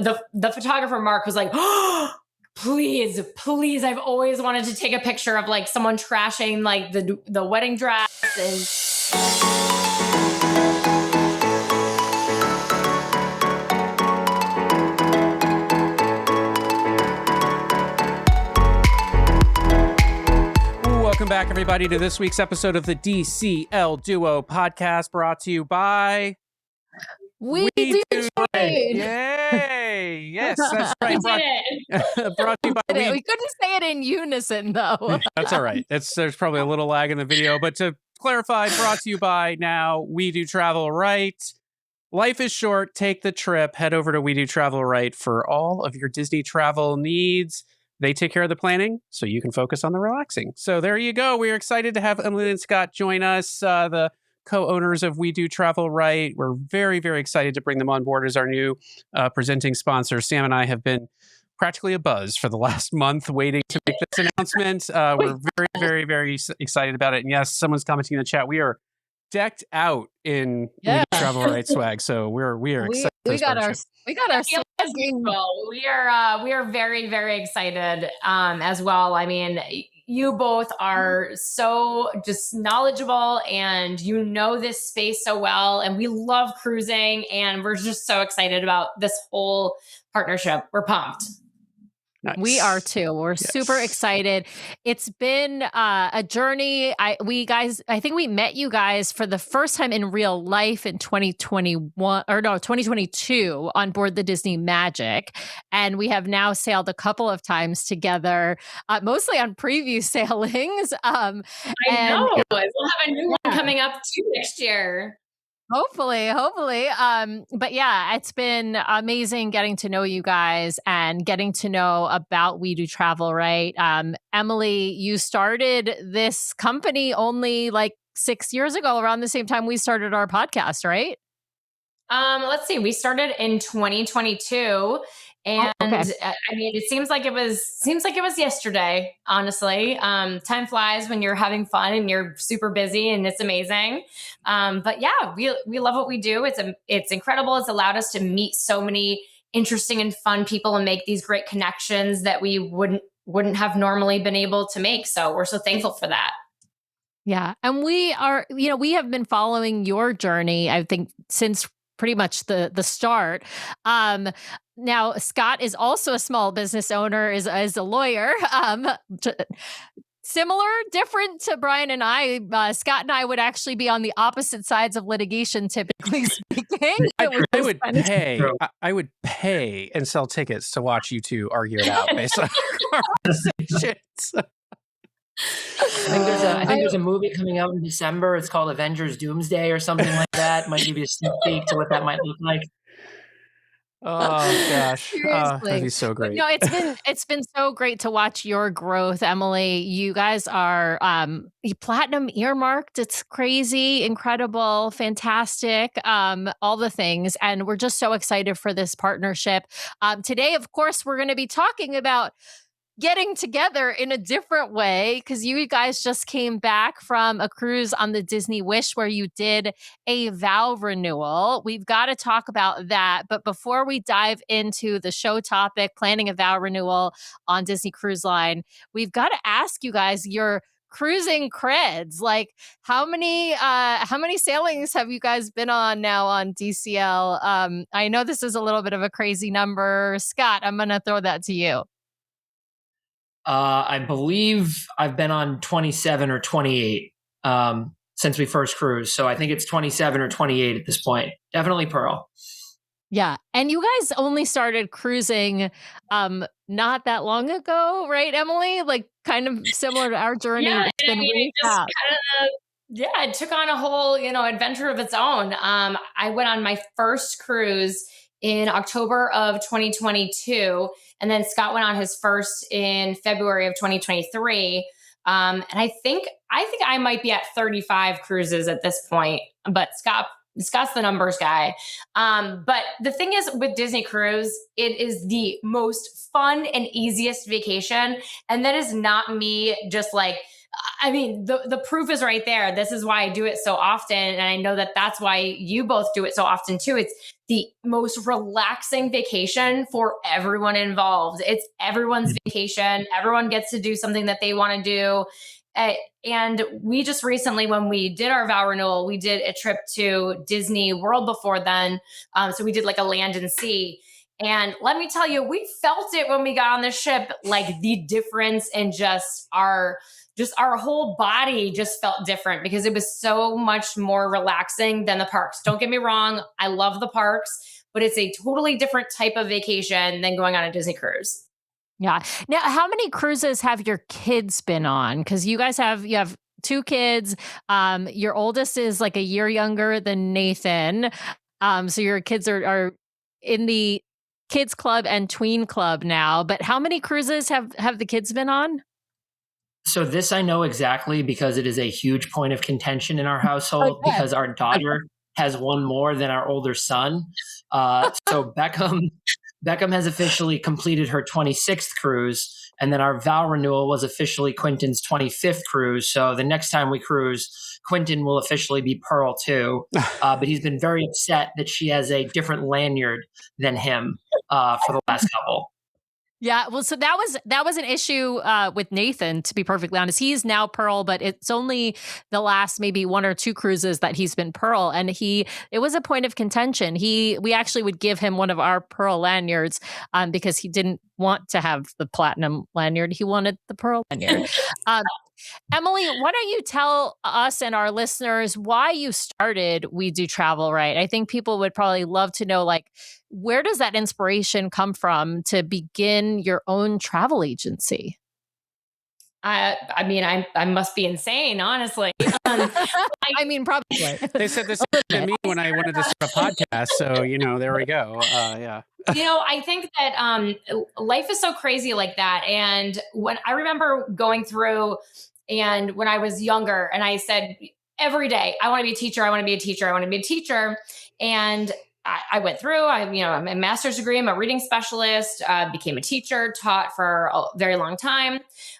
the photographer Mark was like, oh, please, I've always wanted to take a picture of like someone trashing like the wedding dress. And welcome back, everybody, to this week's episode of the DCL Duo podcast, brought to you by We Do Trade. Yay! Yes, that's right. Brought to you by We couldn't say it in unison, though. That's all right. There's probably a little lag in the video, but to clarify, brought to you by now We Do Travel Right. Life is short. Take the trip. Head over to We Do Travel Right for all of your Disney travel needs. They take care of the planning, so you can focus on the relaxing. So there you go. We're excited to have Emily and Scott join us, the co-owners of We Do Travel Right. We're very, very excited to bring them on board as our new presenting sponsor. Sam and I have been practically abuzz for the last month waiting to make this announcement. We're very, very, very excited about it. And yes, someone's commenting in the chat. We are decked out in We Do Travel Right swag. So we are excited. We got our we are very, very excited as well. I mean, you both are so just knowledgeable and you know this space so well, and we love cruising, and we're just so excited about this whole partnership. We're pumped. Nice. We are too. We're super excited. It's been a journey. I think we met you guys for the first time in real life in 2022 on board the Disney Magic. And we have now sailed a couple of times together, mostly on preview sailings. I know. We'll have a new one coming up too next year. Hopefully. But yeah, it's been amazing getting to know you guys and getting to know about We Do Travel Right. Emily, you started this company only like 6 years ago, around the same time we started our podcast, right? Let's see. We started in 2022. And I mean, it seems like it was yesterday, honestly. Time flies when you're having fun and you're super busy, and it's amazing. But yeah, we love what we do. It's incredible. It's allowed us to meet so many interesting and fun people and make these great connections that we wouldn't have normally been able to make. So we're so thankful for that. Yeah. And we have been following your journey, I think, since pretty much the start. Now, Scott is also a small business owner, is a lawyer. Similar, different to Brian and I. Scott and I would actually be on the opposite sides of litigation, typically speaking. I would pay and sell tickets to watch you two argue it out based on conversations. I think there's a movie coming out in December. It's called Avengers Doomsday or something like that. Might give you a sneak peek to what that might look like. Oh gosh, that'd be so great. No, it's been so great to watch your growth, Emily. You guys are platinum earmarked. It's crazy, incredible, fantastic, all the things, and we're just so excited for this partnership. Today, of course, we're going to be talking about getting together in a different way, because you guys just came back from a cruise on the Disney Wish where you did a vow renewal. We've got to talk about that. But before we dive into the show topic, planning a vow renewal on Disney Cruise Line, we've got to ask you guys your cruising creds. Like, how many sailings have you guys been on now on DCL? I know this is a little bit of a crazy number. Scott, I'm going to throw that to you. I believe I've been on 27 or 28 since we first cruised. So I think it's 27 or 28 at this point. Definitely Pearl. Yeah. And you guys only started cruising not that long ago, right, Emily? Like kind of similar to our journey. Yeah, it's been really fast. It took on a whole, adventure of its own. I went on my first cruise in October of 2022. And then Scott went on his first in February of 2023. And I think I might be at 35 cruises at this point, but Scott's the numbers guy. But the thing is with Disney Cruise, it is the most fun and easiest vacation. And that is not me just like I mean, the proof is right there. This is why I do it so often. And I know that that's why you both do it so often too. It's the most relaxing vacation for everyone involved. It's everyone's vacation. Everyone gets to do something that they want to do. And we just recently, when we did our vow renewal, we did a trip to Disney World before then. So we did like a land and sea. And let me tell you, we felt it when we got on the ship, like the difference in just our whole body just felt different because it was so much more relaxing than the parks. Don't get me wrong. I love the parks, but it's a totally different type of vacation than going on a Disney cruise. Yeah. Now, how many cruises have your kids been on? Because you have 2 kids. Your oldest is like a year younger than Nathan. So your kids are in the kids club and tween club now. But how many cruises have the kids been on? So this I know exactly because it is a huge point of contention in our household because our daughter has one more than our older son. So Beckham has officially completed her 26th cruise, and then our vow renewal was officially Quentin's 25th cruise. So the next time we cruise, Quentin will officially be Pearl too. But he's been very upset that she has a different lanyard than him for the last couple. Yeah, well, so that was an issue with Nathan, to be perfectly honest. He's now Pearl, but it's only the last maybe 1 or 2 cruises that he's been Pearl, and it was a point of contention. We actually would give him one of our Pearl lanyards because he didn't want to have the platinum lanyard; he wanted the Pearl lanyard. Emily, why don't you tell us and our listeners why you started We Do Travel Right? I think people would probably love to know, like, where does that inspiration come from to begin your own travel agency? I mean, I must be insane, honestly. I mean, probably. They said this to me when I wanted to start a podcast. So, there we go. Yeah. I think that life is so crazy like that. And when I remember going through and when I was younger and I said every day, I want to be a teacher. I want to be a teacher. I want to be a teacher. And I went through, I'm a master's degree. I'm a reading specialist, became a teacher, taught for a very long time.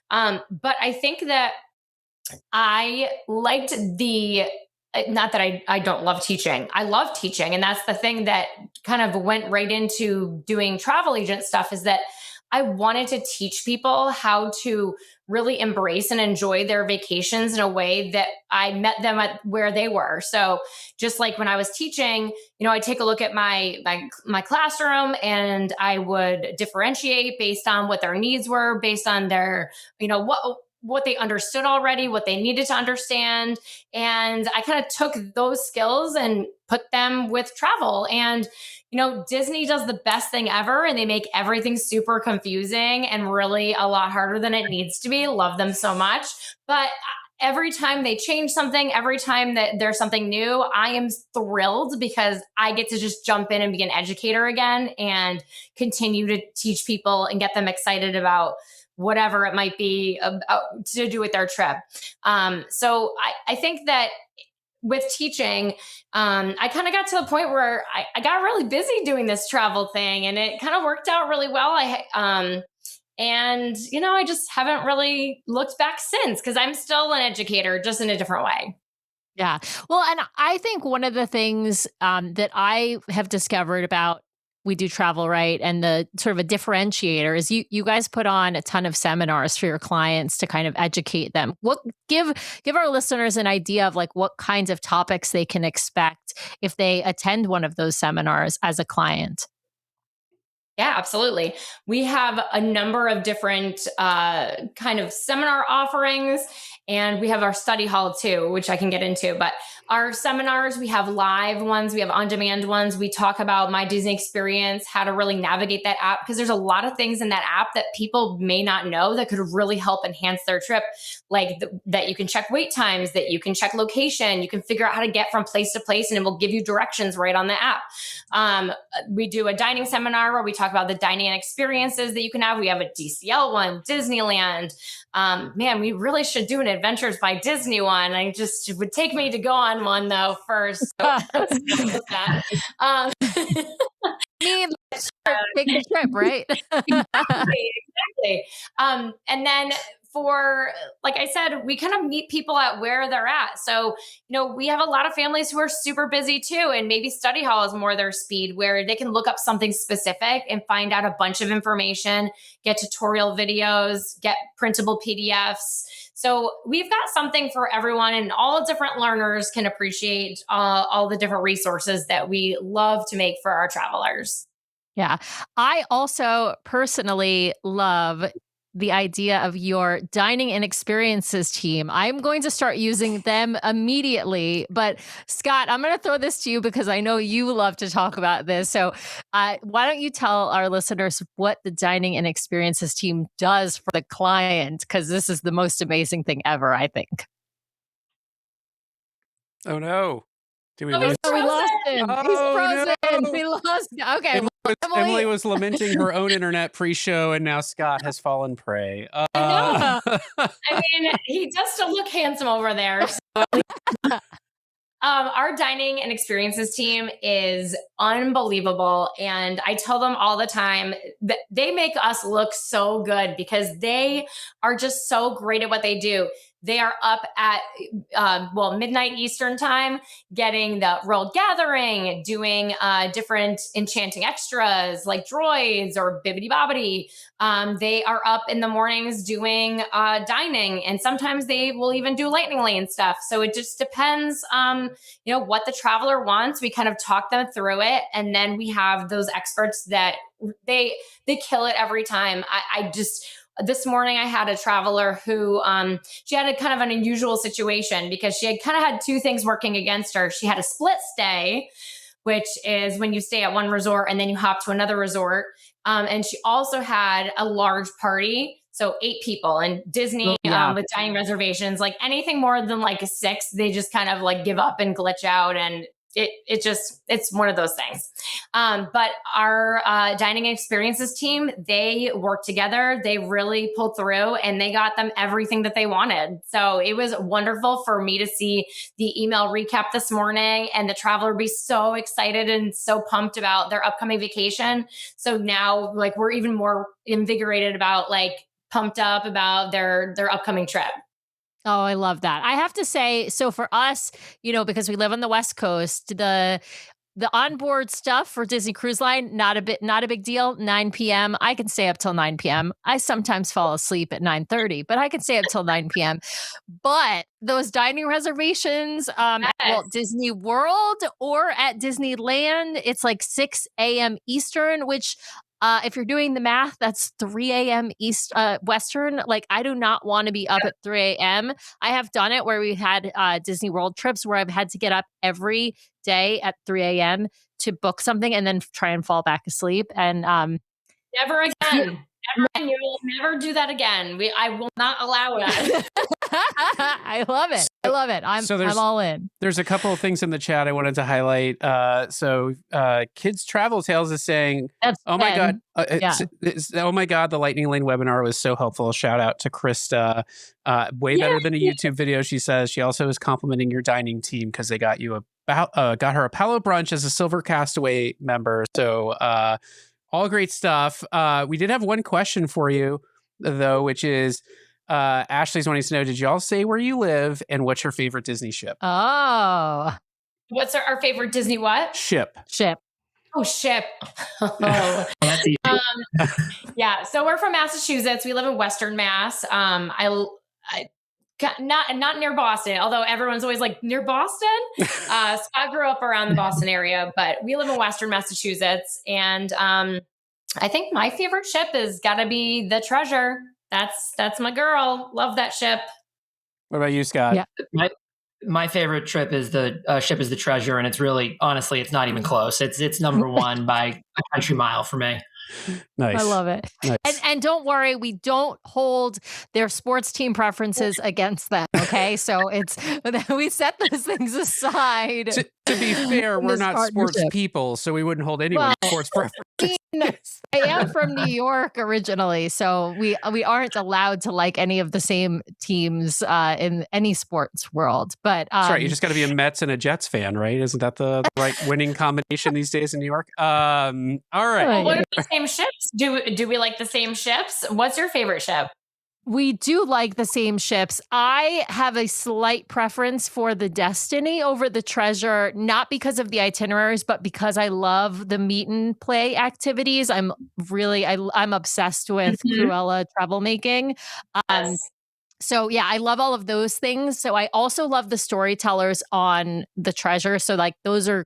But I think that I liked not that I don't love teaching. I love teaching. And that's the thing that kind of went right into doing travel agent stuff is that I wanted to teach people how to really embrace and enjoy their vacations in a way that I met them at where they were. So just like when I was teaching, I'd take a look at my classroom and I would differentiate based on what their needs were, based on their, what they understood already, what they needed to understand. And I kind of took those skills and put them with travel. And Disney does the best thing ever and they make everything super confusing and really a lot harder than it needs to be. Love them so much. But every time they change something, every time that there's something new, I am thrilled because I get to just jump in and be an educator again and continue to teach people and get them excited about whatever it might be to do with their trip. So I think that with teaching, I kind of got to the point where I got really busy doing this travel thing and it kind of worked out really well. I just haven't really looked back since because I'm still an educator, just in a different way. Yeah. Well, and I think one of the things that I have discovered about We Do Travel Right and the sort of a differentiator is you guys put on a ton of seminars for your clients to kind of educate them. Give our listeners an idea of like what kinds of topics they can expect if they attend one of those seminars as a client. Yeah, absolutely. We have a number of different kind of seminar offerings, and we have our study hall too, which I can get into. But our seminars, we have live ones, we have on-demand ones. We talk about My Disney Experience, how to really navigate that app, because there's a lot of things in that app that people may not know that could really help enhance their trip, like that you can check wait times, that you can check location, you can figure out how to get from place to place, and it will give you directions right on the app. We do a dining seminar where we talk about the dining experiences that you can have. We have a DCL one, Disneyland. Man, we really should do an Adventures by Disney one. It would take me to go on one though first. So, Me, Take the trip, right? Exactly. And then for, like I said, we kind of meet people at where they're at. So, we have a lot of families who are super busy too, and maybe study hall is more their speed, where they can look up something specific and find out a bunch of information, get tutorial videos, get printable PDFs. So we've got something for everyone, and all different learners can appreciate all the different resources that we love to make for our travelers. Yeah. I also personally love the idea of your dining and experiences team. I'm going to start using them immediately. But Scott, I'm going to throw this to you because I know you love to talk about this. So why don't you tell our listeners what the dining and experiences team does for the client? Because this is the most amazing thing ever, I think. Oh, no. Do we Oh, lose? We lost him. Oh, He's frozen. no. We lost him. Okay. Emily was lamenting her own internet pre-show, and now Scott has fallen prey. I mean, he does still look handsome over there. So. Our dining and experiences team is unbelievable. And I tell them all the time that they make us look so good because they are just so great at what they do. They are up at, midnight Eastern time, getting the World Gathering, doing different enchanting extras like droids or bibbidi bobbidi. They are up in the mornings doing dining, and sometimes they will even do lightning lane stuff. So it just depends, what the traveler wants. We kind of talk them through it, and then we have those experts that they kill it every time. This morning, I had a traveler who she had a kind of an unusual situation because she had kind of had two things working against her. She had a split stay, which is when you stay at one resort and then you hop to another resort. And she also had a large party. So 8 people, and Disney with dining reservations, like anything more than like a 6, they just kind of like give up and glitch out, and it's one of those things. But our dining experiences team, they worked together. They really pulled through, and they got them everything that they wanted. So it was wonderful for me to see the email recap this morning and the traveler be so excited and so pumped about their upcoming vacation. So now, like, we're even more invigorated about, like, pumped up about their upcoming trip. Oh, I love that. I have to say, so for us, because we live on the West Coast, the onboard stuff for Disney Cruise Line, not a big deal. 9 p.m. I can stay up till 9 p.m. I sometimes fall asleep at 9:30, but I can stay up till 9 p.m. But those dining reservations at Walt Disney World or at Disneyland, it's like 6 a.m. Eastern, which if you're doing the math, that's 3 a.m. Western. Like, I do not want to be up at 3 a.m. I have done it where we had Disney World trips where I've had to get up every day at 3 a.m. to book something and then try and fall back asleep. And never again. You will never do that again. I will not allow it. I love it. I love it. I'm all in. There's a couple of things in the chat I wanted to highlight. Kids Travel Tales is saying, "Oh my God, oh my God, the Lightning Lane webinar was so helpful." Shout out to Krista. Way better than a YouTube video, she says. She also is complimenting your dining team because they got you got her a Palo brunch as a Silver Castaway member. So all great stuff. We did have one question for you though, which is, Ashley's wanting to know, did y'all say where you live and what's your favorite Disney ship? Oh. What's our favorite Disney what? Ship. Oh, ship. Yeah. So we're from Massachusetts. We live in Western Mass. Not near Boston, although everyone's always like, near Boston? Scott grew up around the Boston area, but we live in Western Massachusetts. And I think my favorite ship is got to be the Treasure. That's my girl. Love that ship. What about you, Scott? Yeah. My favorite ship is the Treasure, and it's really, honestly, it's not even close. It's number one by a country mile for me. Nice. I love it. Nice. And don't worry, we don't hold their sports team preferences against them. Okay, so we set those things aside. To be fair, we're not sports people, so we wouldn't hold anyone's sports preferences mean, I am from New York originally, so we aren't allowed to like any of the same teams in any sports world. But That's right. You just got to be a Mets and a Jets fan, right? Isn't that the right winning combination these days in New York? All right. Well, what are the same ships? Do we like the same ships? What's your favorite ship? we do like the same ships. I have a slight preference for the Destiny over the Treasure, not because of the itineraries, but because I love the meet and play activities. I'm obsessed with Cruella travel making. Yes. So yeah, I love all of those things. So I also love the storytellers on the Treasure. So like those are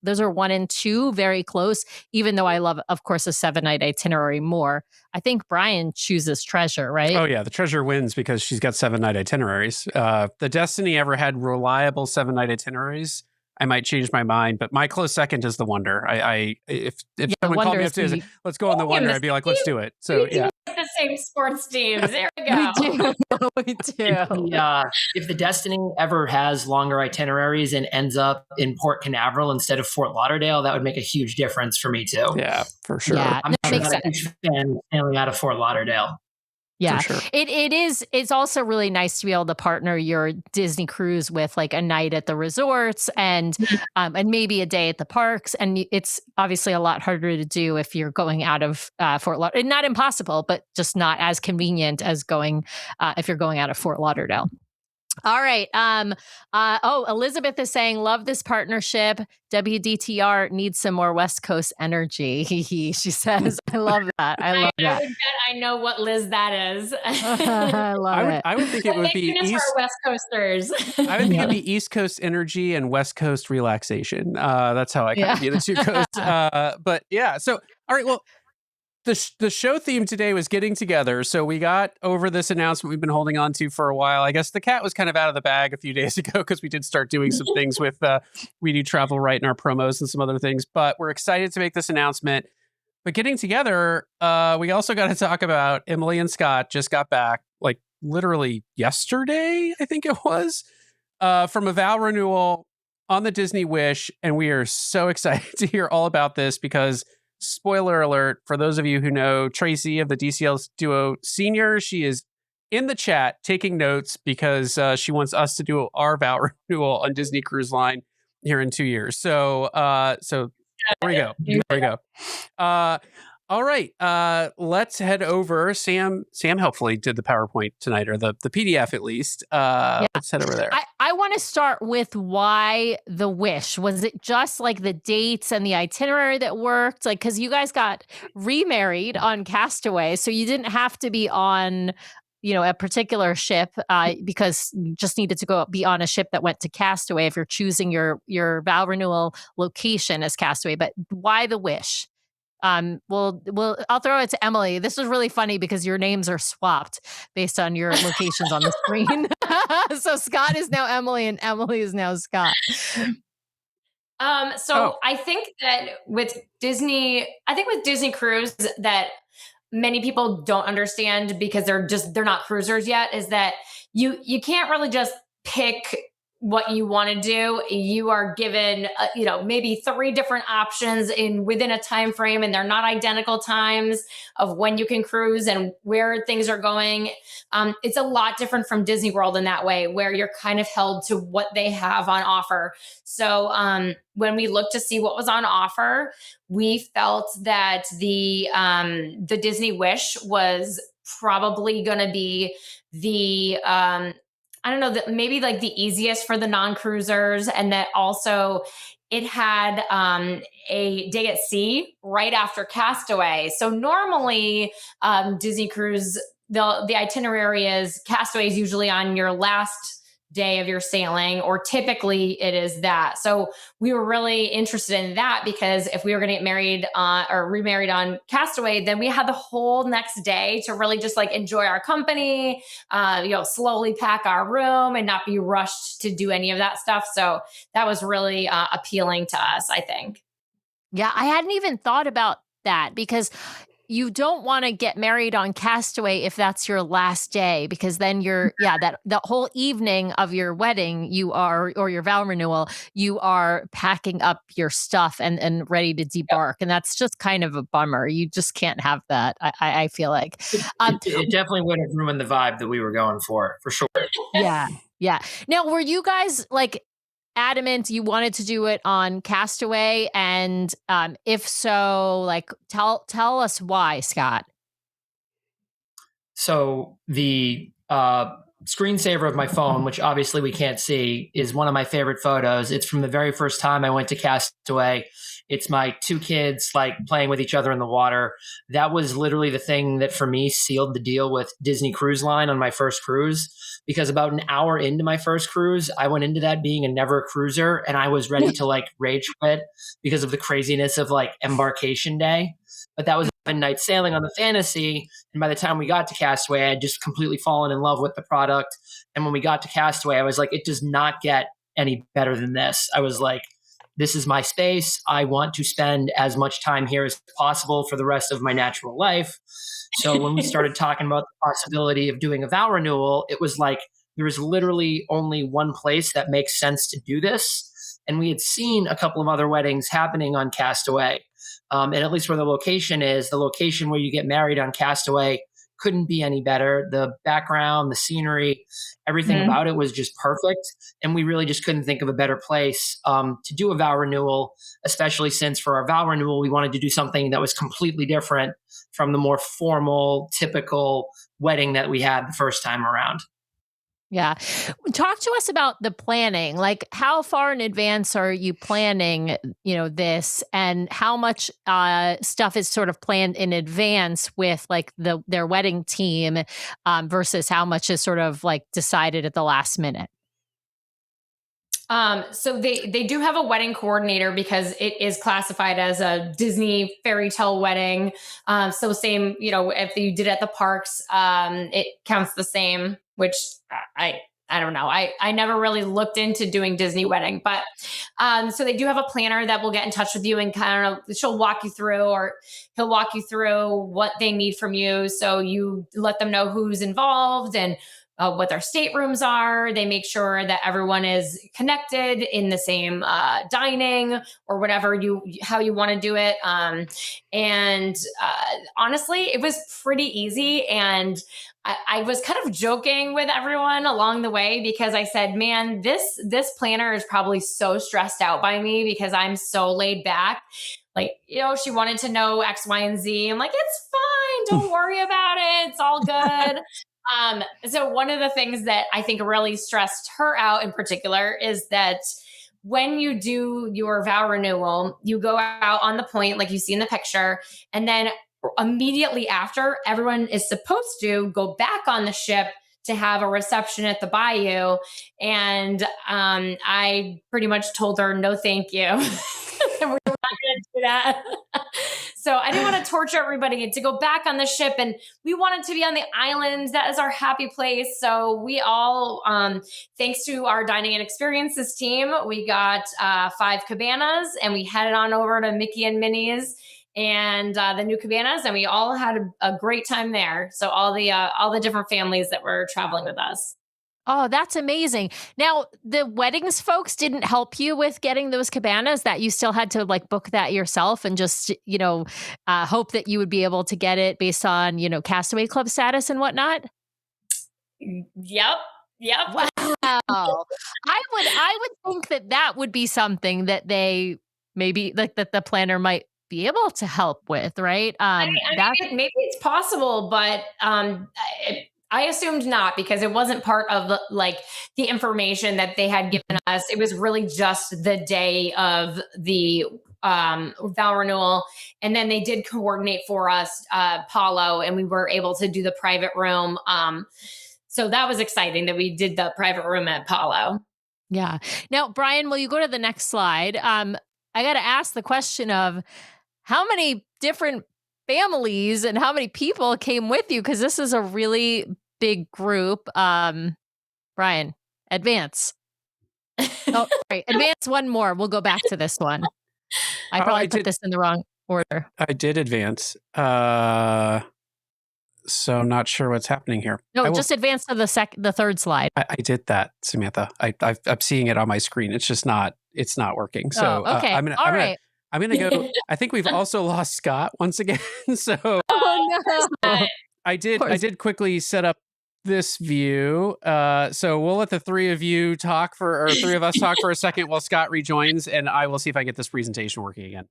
1 and 2 very close, even though I love, of course, a 7-night itinerary more. I think Brian chooses Treasure, right? Oh, yeah. The Treasure wins because she's got 7-night itineraries. The Destiny ever had reliable 7-night itineraries. I might change my mind, but my close second is the Wonder. If someone called me up to say, let's go on the Wonder, I'd be like, let's do it. So yeah. The same sports teams. There we go. We do. If the Destiny ever has longer itineraries and ends up in Port Canaveral instead of Fort Lauderdale, that would make a huge difference for me too. Yeah, for sure. Yeah, I'm not a huge fan sailing out of Fort Lauderdale. Yeah, sure. It's also really nice to be able to partner your Disney cruise with like a night at the resorts and maybe a day at the parks. And it's obviously a lot harder to do if you're going out of Fort Lauderdale. Not impossible, but just not as convenient as going if you're going out of Fort Lauderdale. All right. Elizabeth is saying, love this partnership. WDTR needs some more West Coast energy. She says, I love that. I love that. I know what Liz that is. I love it. I would think it would be West Coasters. I would think it'd be East Coast energy and West Coast relaxation. That's how I kind of view the two coasts. But yeah. So, all right. Well, the show theme today was getting together. So we got over this announcement we've been holding on to for a while. I guess the cat was kind of out of the bag a few days ago because we did start doing some things with We Do Travel Right in our promos and some other things. But we're excited to make this announcement. But getting together, we also got to talk about Emily and Scott just got back like literally yesterday, I think it was, from a Vow Renewal on the Disney Wish. And we are so excited to hear all about this because spoiler alert, for those of you who know Tracy of the DCL Duo Senior, she is in the chat taking notes because she wants us to do our Vow Renewal on Disney Cruise Line here in 2 years. So there we go. There we go. All right. Let's head over. Sam helpfully did the PowerPoint tonight, or the PDF at least. Let's head over there. I want to start with why the Wish. Was it just like the dates and the itinerary that worked? Like, because you guys got remarried on Castaway, so you didn't have to be on, a particular ship because you just needed to be on a ship that went to Castaway if you're choosing your Vow Renewal location as Castaway. But why the Wish? I'll throw it to Emily. This was really funny because your names are swapped based on your locations on the screen. So Scott is now Emily and Emily is now Scott. I think that with Disney Cruise that many people don't understand because they're not cruisers yet is that you can't really just pick what you want to do. You are given, maybe 3 different options within a time frame, and they're not identical times of when you can cruise and where things are going. It's a lot different from Disney World in that way, where you're kind of held to what they have on offer. So when we looked to see what was on offer, we felt that the Disney Wish was probably going to be the maybe like the easiest for the non-cruisers, and that also it had a day at sea right after Castaway. So normally Disney Cruise, the itinerary is Castaway is usually on your last day of your sailing, or typically it is that. So we were really interested in that because if we were going to get married or remarried on Castaway, then we had the whole next day to really just like enjoy our company, slowly pack our room and not be rushed to do any of that stuff. So that was really appealing to us, I think. Yeah, I hadn't even thought about that because you don't want to get married on Castaway if that's your last day, because then that the whole evening of your wedding, or your vow renewal, you are packing up your stuff and ready to debark. And that's just kind of a bummer. You just can't have that. I feel like. It definitely would have ruined the vibe that we were going for sure. Yeah. Yeah. Now, were you guys like adamant you wanted to do it on Castaway? And if so, like tell us why, Scott. So the screensaver of my phone, which obviously we can't see, is one of my favorite photos. It's from the very first time I went to Castaway. It's my two kids like playing with each other in the water. That was literally the thing that for me sealed the deal with Disney Cruise Line on my first cruise, because about an hour into my first cruise, I went into that being a never cruiser and I was ready to like rage quit because of the craziness of like embarkation day. But that was a night sailing on the Fantasy. And by the time we got to Castaway, I had just completely fallen in love with the product. And when we got to Castaway, I was like, it does not get any better than this. I was like, this is my space. I want to spend as much time here as possible for the rest of my natural life. So when we started talking about the possibility of doing a vow renewal, it was like, there is literally only one place that makes sense to do this. And we had seen a couple of other weddings happening on Castaway. And at least where the location where you get married on Castaway couldn't be any better. The background, the scenery, everything about it was just perfect. And we really just couldn't think of a better place to do a vow renewal, especially since for our vow renewal, we wanted to do something that was completely different from the more formal, typical wedding that we had the first time around. Yeah. Talk to us about the planning. Like, how far in advance are you planning, this, and how much stuff is sort of planned in advance with like their wedding team versus how much is sort of like decided at the last minute? So they do have a wedding coordinator because it is classified as a Disney fairy tale wedding. So same, if you did it at the parks, it counts the same, which I don't know. I never really looked into doing Disney wedding, but so they do have a planner that will get in touch with you and she'll walk you through, or he'll walk you through what they need from you. So you let them know who's involved and what their staterooms are. They make sure that everyone is connected in the same dining or whatever how you want to do it. And honestly, it was pretty easy. And I was kind of joking with everyone along the way because I said, man, this planner is probably so stressed out by me because I'm so laid back. Like, she wanted to know X, Y, and Z. I'm like, it's fine. Don't worry about it. It's all good. So one of the things that I think really stressed her out in particular is that when you do your vow renewal, you go out on the point, like you see in the picture, and then immediately after, everyone is supposed to go back on the ship to have a reception at the bayou. And I pretty much told her, no, thank you. We're not going to do that. So I didn't want to torture everybody to go back on the ship. And we wanted to be on the islands. That is our happy place. So we all, thanks to our dining and experiences team, we got 5 cabanas and we headed on over to Mickey and Minnie's and the new cabanas. And we all had a great time there. So all the different families that were traveling with us. Oh, that's amazing. Now, the weddings folks didn't help you with getting those cabanas, that you still had to like book that yourself and just, hope that you would be able to get it based on, Castaway Club status and whatnot? Yep. Wow. I would think that would be something that they maybe like that the planner might be able to help with, right? Maybe it's possible, but I assumed not, because it wasn't part of the information that they had given us. It was really just the day of the vow renewal. And then they did coordinate for us, Paulo, and we were able to do the private room. So that was exciting that we did the private room at Paulo. Yeah. Now, Brian, will you go to the next slide? I got to ask the question of how many different families and how many people came with you, because this is a really big group. Brian, advance. Oh, sorry, advance one more. We'll go back to this one. I probably put this in the wrong. order? I did advance. So I'm not sure what's happening here. No, just advance to the third slide. I did that, Samantha. I'm seeing it on my screen. It's just not. It's not working. So okay. I'm gonna go. I think we've also lost Scott once again. So no. I did quickly set up this view. So we'll let the three of us talk for a second while Scott rejoins, and I will see if I get this presentation working again.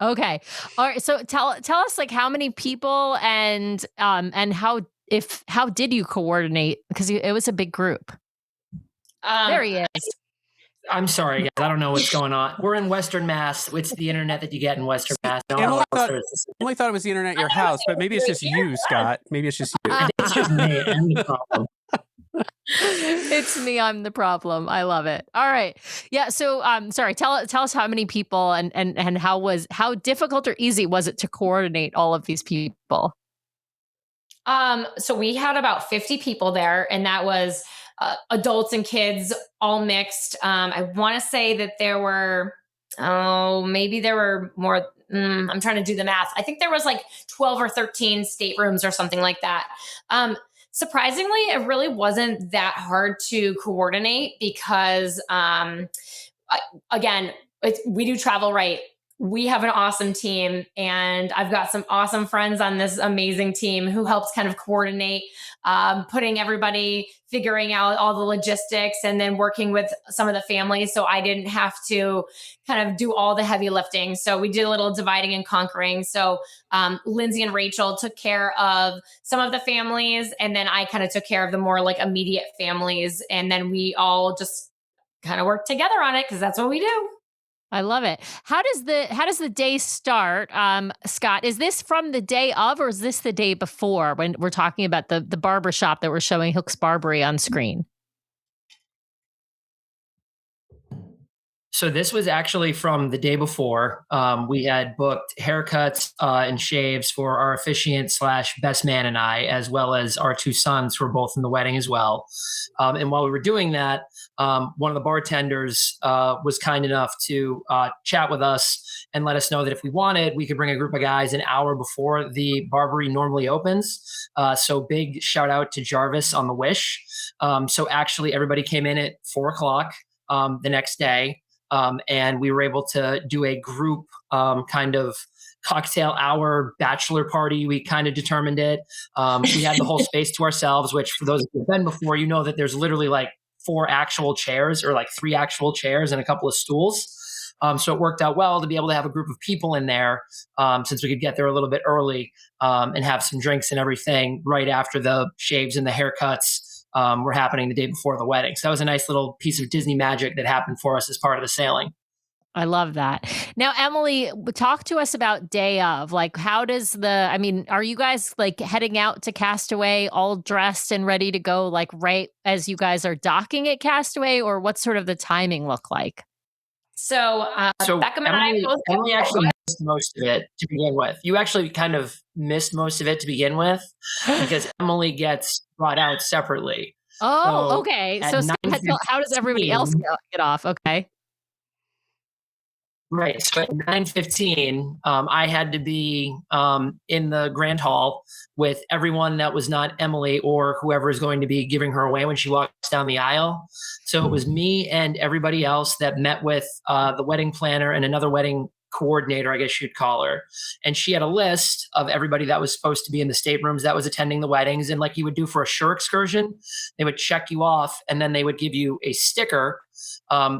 Okay. All right. So tell us like how many people and how did you coordinate? Because it was a big group. There he is. I'm sorry, guys. I don't know what's going on. We're in Western Mass. It's the internet that you get in Western Mass. Emily thought it was the internet at your house, but maybe it's just you, Scott. Maybe it's just you. It's just me. I'm the problem. It's me. I'm the problem. I love it. All right. Yeah. So, sorry. Tell us how many people and how difficult or easy was it to coordinate all of these people? So we had about 50 people there, and that was adults and kids all mixed. I want to say that there were, maybe there were more. I'm trying to do the math. I think there was like 12 or 13 staterooms or something like that. Surprisingly, it really wasn't that hard to coordinate because, again, we do travel right. We have an awesome team, and I've got some awesome friends on this amazing team who helps kind of coordinate, putting everybody, figuring out all the logistics, and then working with some of the families. So I didn't have to kind of do all the heavy lifting. So we did a little dividing and conquering. So Lindsay and Rachel took care of some of the families, and then I kind of took care of the more like immediate families. And then we all just kind of worked together on it because that's what we do. I love it. How does the day start, Scott? Is this from the day of, or is this the day before when we're talking about the barber shop that we're showing Hooks Barbery on screen? So this was actually from the day before. We had booked haircuts and shaves for our officiant / best man and I, as well as our two sons who were both in the wedding as well. And while we were doing that, one of the bartenders was kind enough to chat with us and let us know that if we wanted, we could bring a group of guys an hour before the Barbery normally opens. So big shout out to Jarvis on the Wish. So actually everybody came in at 4:00 the next day. And we were able to do a group kind of cocktail hour bachelor party. We kind of determined it. We had the whole space to ourselves, which for those who've been before, you know that there's literally like 4 actual chairs or like 3 actual chairs and a couple of stools. So it worked out well to be able to have a group of people in there since we could get there a little bit early and have some drinks and everything right after the shaves and the haircuts were happening the day before the wedding. So that was a nice little piece of Disney magic that happened for us as part of the sailing. I love that. Now, Emily, talk to us about day of. Like, how does are you guys like heading out to Castaway all dressed and ready to go, like right as you guys are docking at Castaway, or what's sort of the timing look like? So Beckham and Emily actually missed most of it to begin with. You actually kind of missed most of it to begin with because Emily gets brought out separately. Oh, so okay. So how does everybody else get off? Okay. Right. So at 9:15, I had to be in the Grand Hall with everyone that was not Emily or whoever is going to be giving her away when she walks down the aisle. So it was me and everybody else that met with the wedding planner and another wedding coordinator, I guess you'd call her. And she had a list of everybody that was supposed to be in the staterooms that was attending the weddings. And like you would do for a shore excursion, they would check you off and then they would give you a sticker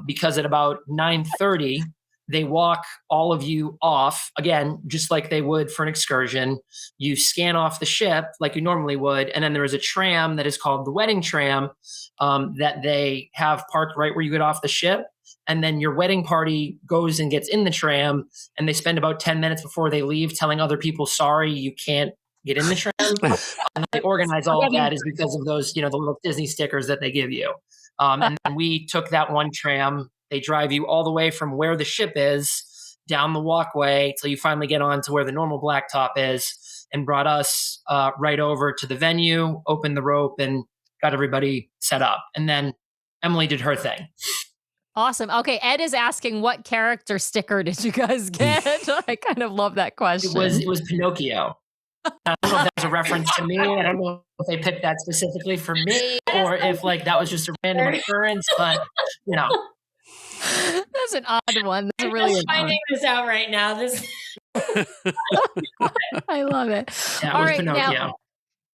because at about 9:30, they walk all of you off, again, just like they would for an excursion. You scan off the ship like you normally would. And then there is a tram that is called the wedding tram that they have parked right where you get off the ship. And then your wedding party goes and gets in the tram, and they spend about 10 minutes before they leave telling other people, sorry, you can't get in the tram. And they organize all of that is because of those, the little Disney stickers that they give you. And we took that one tram. They drive you all the way from where the ship is down the walkway till you finally get on to where the normal blacktop is, and brought us right over to the venue, opened the rope, and got everybody set up. And then Emily did her thing. Awesome. Okay, Ed is asking, what character sticker did you guys get? I kind of love that question. It was Pinocchio. I don't know if that was a reference to me. I don't know if they picked that specifically for me or if like that was just a random occurrence, but you know. That's an odd one. That's a really finding this out right now. This I love it. Yeah, it was Pinocchio.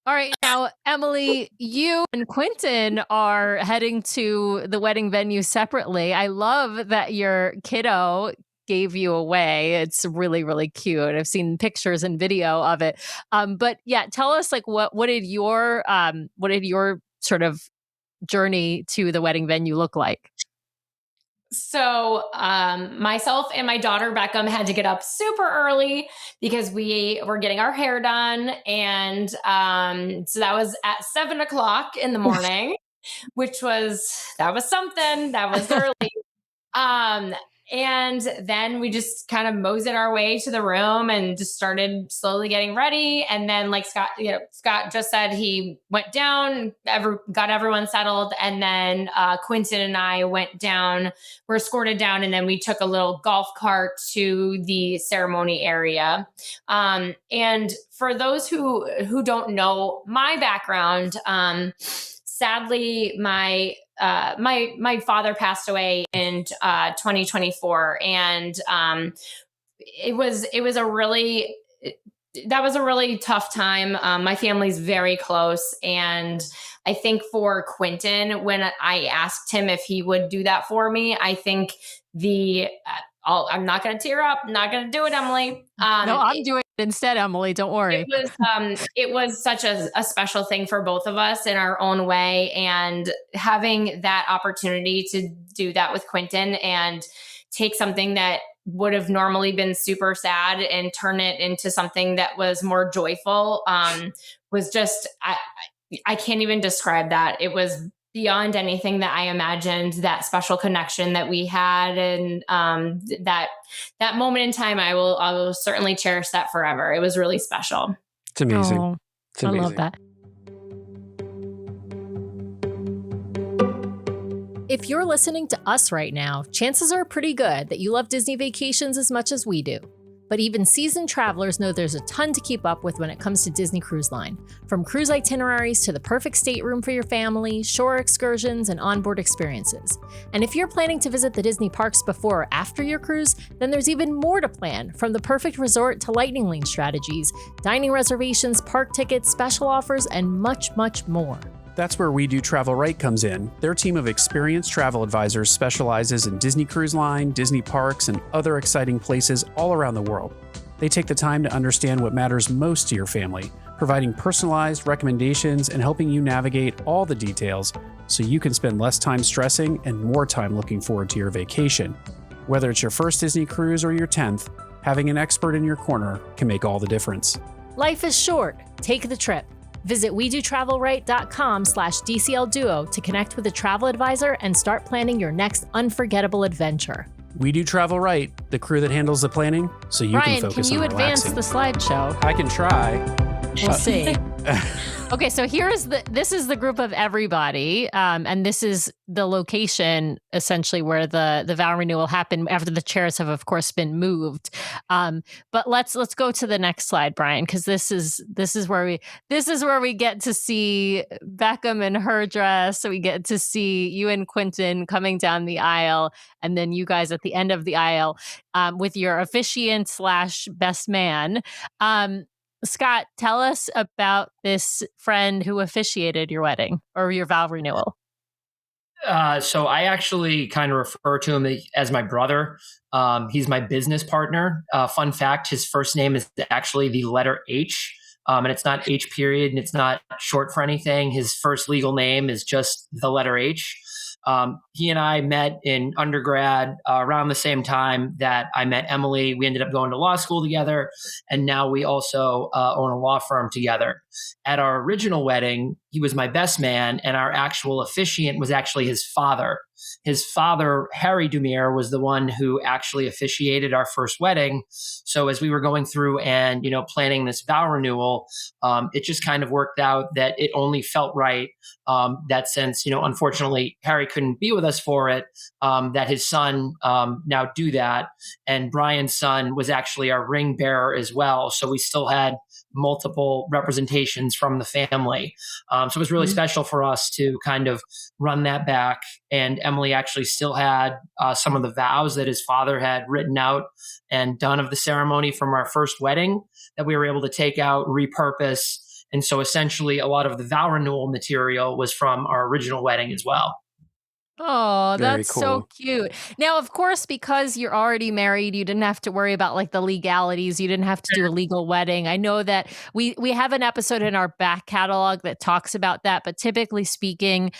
All right, now, Emily, you and Quentin are heading to the wedding venue separately. I love that your kiddo gave you away. It's really, really cute. I've seen pictures and video of it. But yeah, tell us like what did your sort of journey to the wedding venue look like? So myself and my daughter Beckham had to get up super early because we were getting our hair done. And so that was at 7:00 in the morning, that was something. That was early. And then we just kind of moseyed our way to the room and just started slowly getting ready. And then like Scott just said, he went down, got everyone settled. And then Quentin and I were escorted down, and then we took a little golf cart to the ceremony area. And for those who don't know my background, sadly, my father passed away in 2024, and that was a really tough time. My family's very close, and I think for Quentin, when I asked him if he would do that for me, I think I'm not going to tear up. I'm not going to do it, Emily. No, I'm doing it instead, Emily. Don't worry. It was such a special thing for both of us in our own way. And having that opportunity to do that with Quentin and take something that would have normally been super sad and turn it into something that was more joyful was just, I can't even describe that. It was beyond anything that I imagined, that special connection that we had. And that moment in time, I will certainly cherish that forever. It was really special. It's amazing. Oh, it's amazing. I love that. If you're listening to us right now, chances are pretty good that you love Disney vacations as much as we do. But even seasoned travelers know there's a ton to keep up with when it comes to Disney Cruise Line. From cruise itineraries to the perfect stateroom for your family, shore excursions, and onboard experiences. And if you're planning to visit the Disney parks before or after your cruise, then there's even more to plan, from the perfect resort to lightning lane strategies, dining reservations, park tickets, special offers, and much, much more. That's where We Do Travel Right comes in. Their team of experienced travel advisors specializes in Disney Cruise Line, Disney parks, and other exciting places all around the world. They take the time to understand what matters most to your family, providing personalized recommendations and helping you navigate all the details so you can spend less time stressing and more time looking forward to your vacation. Whether it's your first Disney cruise or your 10th, having an expert in your corner can make all the difference. Life is short. Take the trip. Visit WeDoTravelRight.com/DCL Duo to connect with a travel advisor and start planning your next unforgettable adventure. We Do Travel Right, the crew that handles the planning, so you Brian, can focus on relaxing. Brian, can you advance the slideshow? I can try. We'll see. Okay, so this is the group of everybody, and this is the location essentially where the vow renewal happened after the chairs have of course been moved. But let's go to the next slide, Brian, because this is where we get to see Beckham in her dress. So we get to see you and Quentin coming down the aisle, and then you guys at the end of the aisle with your officiant / best man. Scott, tell us about this friend who officiated your wedding or your vow renewal. So I actually kind of refer to him as my brother. He's my business partner. Fun fact, his first name is actually the letter H, and it's not H period, and it's not short for anything. His first legal name is just the letter H. He and I met in undergrad around the same time that I met Emily. We ended up going to law school together, and now we also own a law firm together. At our original wedding, he was my best man, and our actual officiant was actually his father. his father, Harry Dumere, was the one who actually officiated our first wedding. So as we were going through and, planning this vow renewal, it just kind of worked out that it only felt right, that since, unfortunately, Harry couldn't be with us for it, that his son now do that. And Brian's son was actually our ring bearer as well. So we still had multiple representations from the family. So it was really special for us to kind of run that back. And Emily actually still had some of the vows that his father had written out and done of the ceremony from our first wedding that we were able to take out, repurpose. And so essentially a lot of the vow renewal material was from our original wedding as well. Oh, Very that's cool. so cute. Now, of course, because you're already married, you didn't have to worry about like the legalities. You didn't have to do a legal wedding. I know that we have an episode in our back catalog that talks about that, but typically speaking,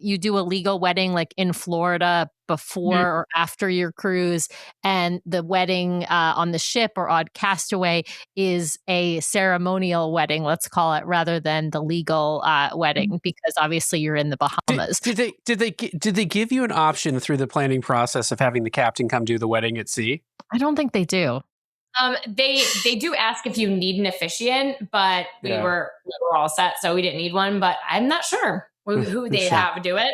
you do a legal wedding like in Florida before or after your cruise, and the wedding on the ship or on Castaway is a ceremonial wedding, let's call it, rather than the legal wedding, because obviously you're in the Bahamas. Did they give you an option through the planning process of having the captain come do the wedding at sea? I don't think they do. They do ask if you need an officiant, but we were all set, so we didn't need one. But I'm not sure who they have do it.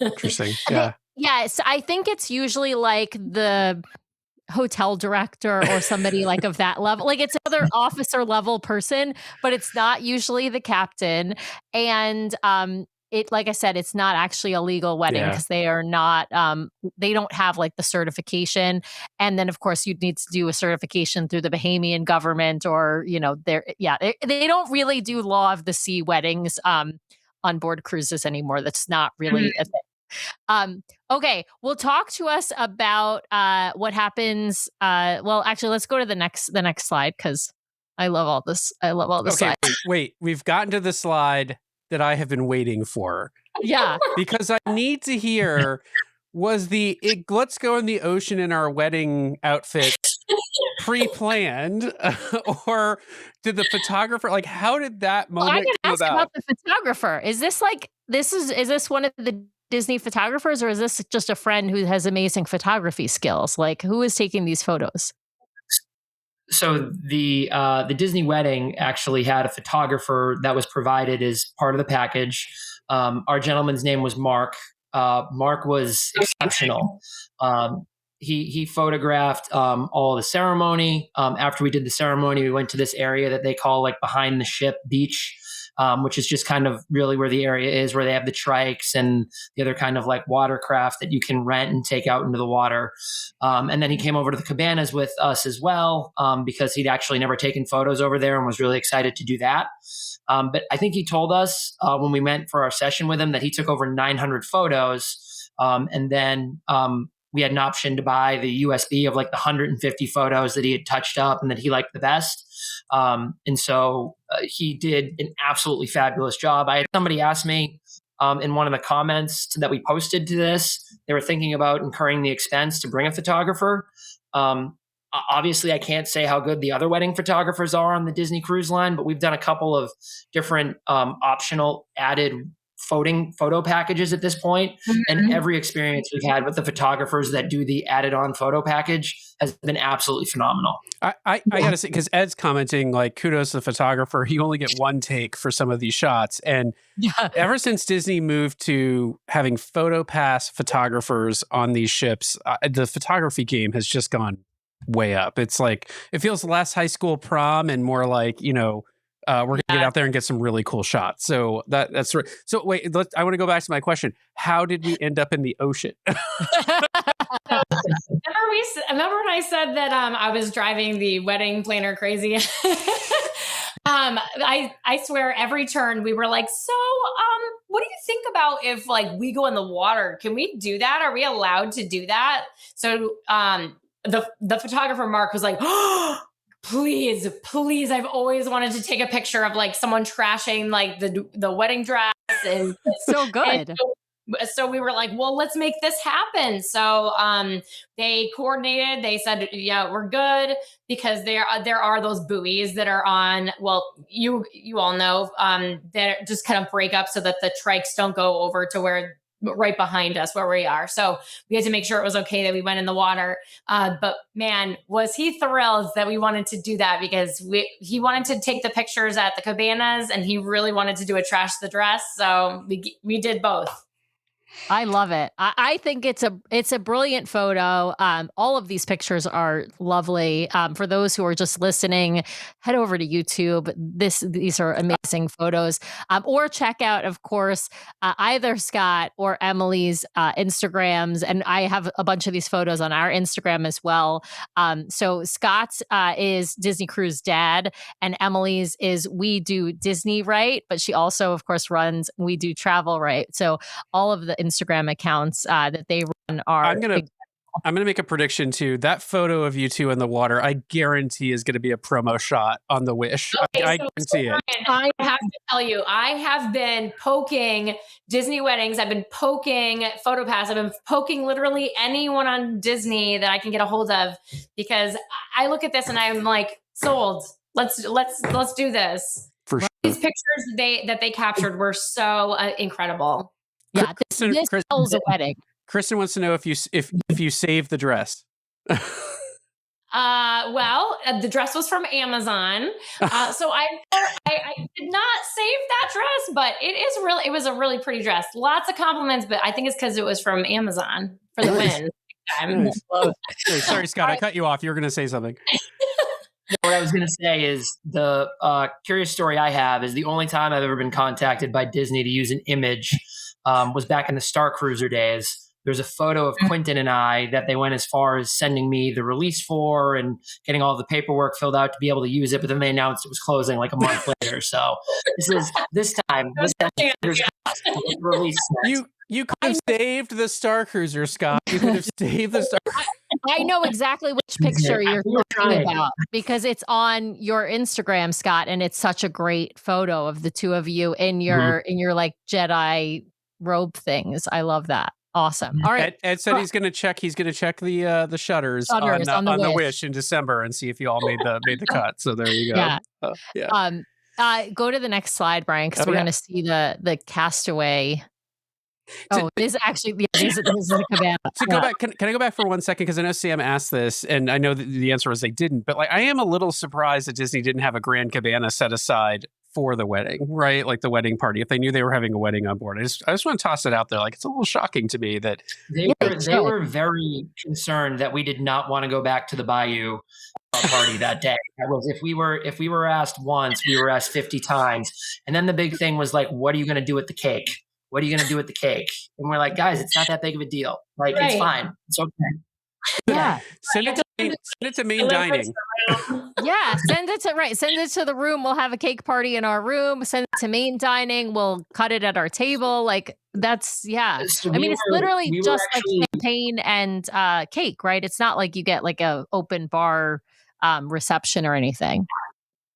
Interesting. Yeah. Yes, I think it's usually like the hotel director or somebody like of that level. Like it's another officer level person, but it's not usually the captain. And it, like I said, it's not actually a legal wedding because they are not, they don't have like the certification. And then of course you'd need to do a certification through the Bahamian government or, they don't really do law of the sea weddings on board cruises anymore. That's not really a thing. Okay, well, talk to us about what happens. Well, actually, let's go to the next slide because I love all this. I love all the slides. Wait, we've gotten to the slide that I have been waiting for. Yeah, because I need to hear let's go in the ocean in our wedding outfit pre-planned, or did the photographer how did that moment I come ask about the photographer? Is this is this one of the Disney photographers, or is this just a friend who has amazing photography skills? Like, who is taking these photos? So the Disney wedding actually had a photographer that was provided as part of the package. Our gentleman's name was Mark. Mark was exceptional. He photographed all of the ceremony. After we did the ceremony, we went to this area that they call like behind the ship beach, which is just kind of really where the area is, where they have the trikes and the other kind of like watercraft that you can rent and take out into the water. And then he came over to the cabanas with us as well, because he'd actually never taken photos over there and was really excited to do that. But I think he told us when we went for our session with him that he took over 900 photos. And then we had an option to buy the USB of like the 150 photos that he had touched up and that he liked the best. And so he did an absolutely fabulous job. I had somebody ask me in one of the comments that we posted to this, they were thinking about incurring the expense to bring a photographer. Obviously, I can't say how good the other wedding photographers are on the Disney Cruise Line, but we've done a couple of different optional added photo packages at this point. And every experience we've had with the photographers that do the added on photo package has been absolutely phenomenal. I gotta say, because Ed's commenting like kudos to the photographer, he only get one take for some of these shots. And ever since Disney moved to having photo pass photographers on these ships, the photography game has just gone way up. It's like it feels less high school prom and more like, we're going to get out there and get some really cool shots. So that's right. So wait, I want to go back to my question. How did we end up in the ocean? Remember when I said that I was driving the wedding planner crazy? I swear every turn we were like, so what do you think about if like we go in the water? Can we do that? Are we allowed to do that? So the photographer Mark was like, oh, please, I've always wanted to take a picture of like someone trashing like the wedding dress. And so good. So we were like, well, let's make this happen. So they coordinated. They said, yeah, we're good, because there are those buoys that are on. Well, you all know that just kind of break up so that the trikes don't go over to where right behind us where we are. So we had to make sure it was okay that we went in the water. But man, was he thrilled that we wanted to do that, because he wanted to take the pictures at the cabanas and he really wanted to do a trash the dress. So we did both. I love it. I think it's a brilliant photo. All of these pictures are lovely. For those who are just listening, head over to YouTube. These are amazing photos. Or check out, of course, either Scott or Emily's Instagrams. And I have a bunch of these photos on our Instagram as well. So Scott's is Disney Cruise Dad, and Emily's is We Do Disney Right. But she also, of course, runs We Do Travel Right. So all of the Instagram accounts that they run are. I'm gonna make a prediction too. That photo of you two in the water, I guarantee, is gonna be a promo shot on the Wish. Okay, I guarantee it. I have to tell you, I have been poking Disney weddings. I've been poking PhotoPass. I've been poking literally anyone on Disney that I can get a hold of, because I look at this and I'm like, sold. Let's do this. For sure. These pictures that they captured were so incredible. Yeah, this tells a wedding. Kristen wants to know if you saved the dress. Well, the dress was from Amazon, so I did not save that dress, but it was a really pretty dress. Lots of compliments, but I think it's because it was from Amazon for the win. Nice. Hey, sorry, Scott, I cut you off. You were going to say something. What I was going to say is the curious story I have is the only time I've ever been contacted by Disney to use an image was back in the Star Cruiser days. There's a photo of Quentin and I that they went as far as sending me the release for and getting all the paperwork filled out to be able to use it, but then they announced it was closing like a month later. So this time release. You could have saved the Star Cruiser, Scott. You could have saved the Star. I know exactly which picture you're talking about, because it's on your Instagram, Scott, and it's such a great photo of the two of you in your like Jedi robe things. I love that. Awesome. All right. Ed said he's going to check the shutters on the Wish in December and see if you all made the cut. So there you go. Yeah. Go to the next slide, Brian, because we're going to see the Castaway. This is actually this is the cabana. To go back, can I go back for 1 second? Because I know Sam asked this, and I know that the answer was they didn't. But like, I am a little surprised that Disney didn't have a grand cabana set aside for the wedding, right? Like the wedding party. If they knew they were having a wedding on board, I just want to toss it out there. Like, it's a little shocking to me that they were very concerned that we did not want to go back to the Bayou party that day. That was, if we were asked once, we were asked 50 times. And then the big thing was like, what are you going to do with the cake? What are you going to do with the cake? And we're like, guys, it's not that big of a deal. Like, It's fine. It's okay. Yeah. Send it to main dining. Yeah. Send it to the room. We'll have a cake party in our room. Send it to main dining. We'll cut it at our table. Like, that's, yeah. So it's literally just like champagne and cake, right? It's not like you get like a open bar reception or anything.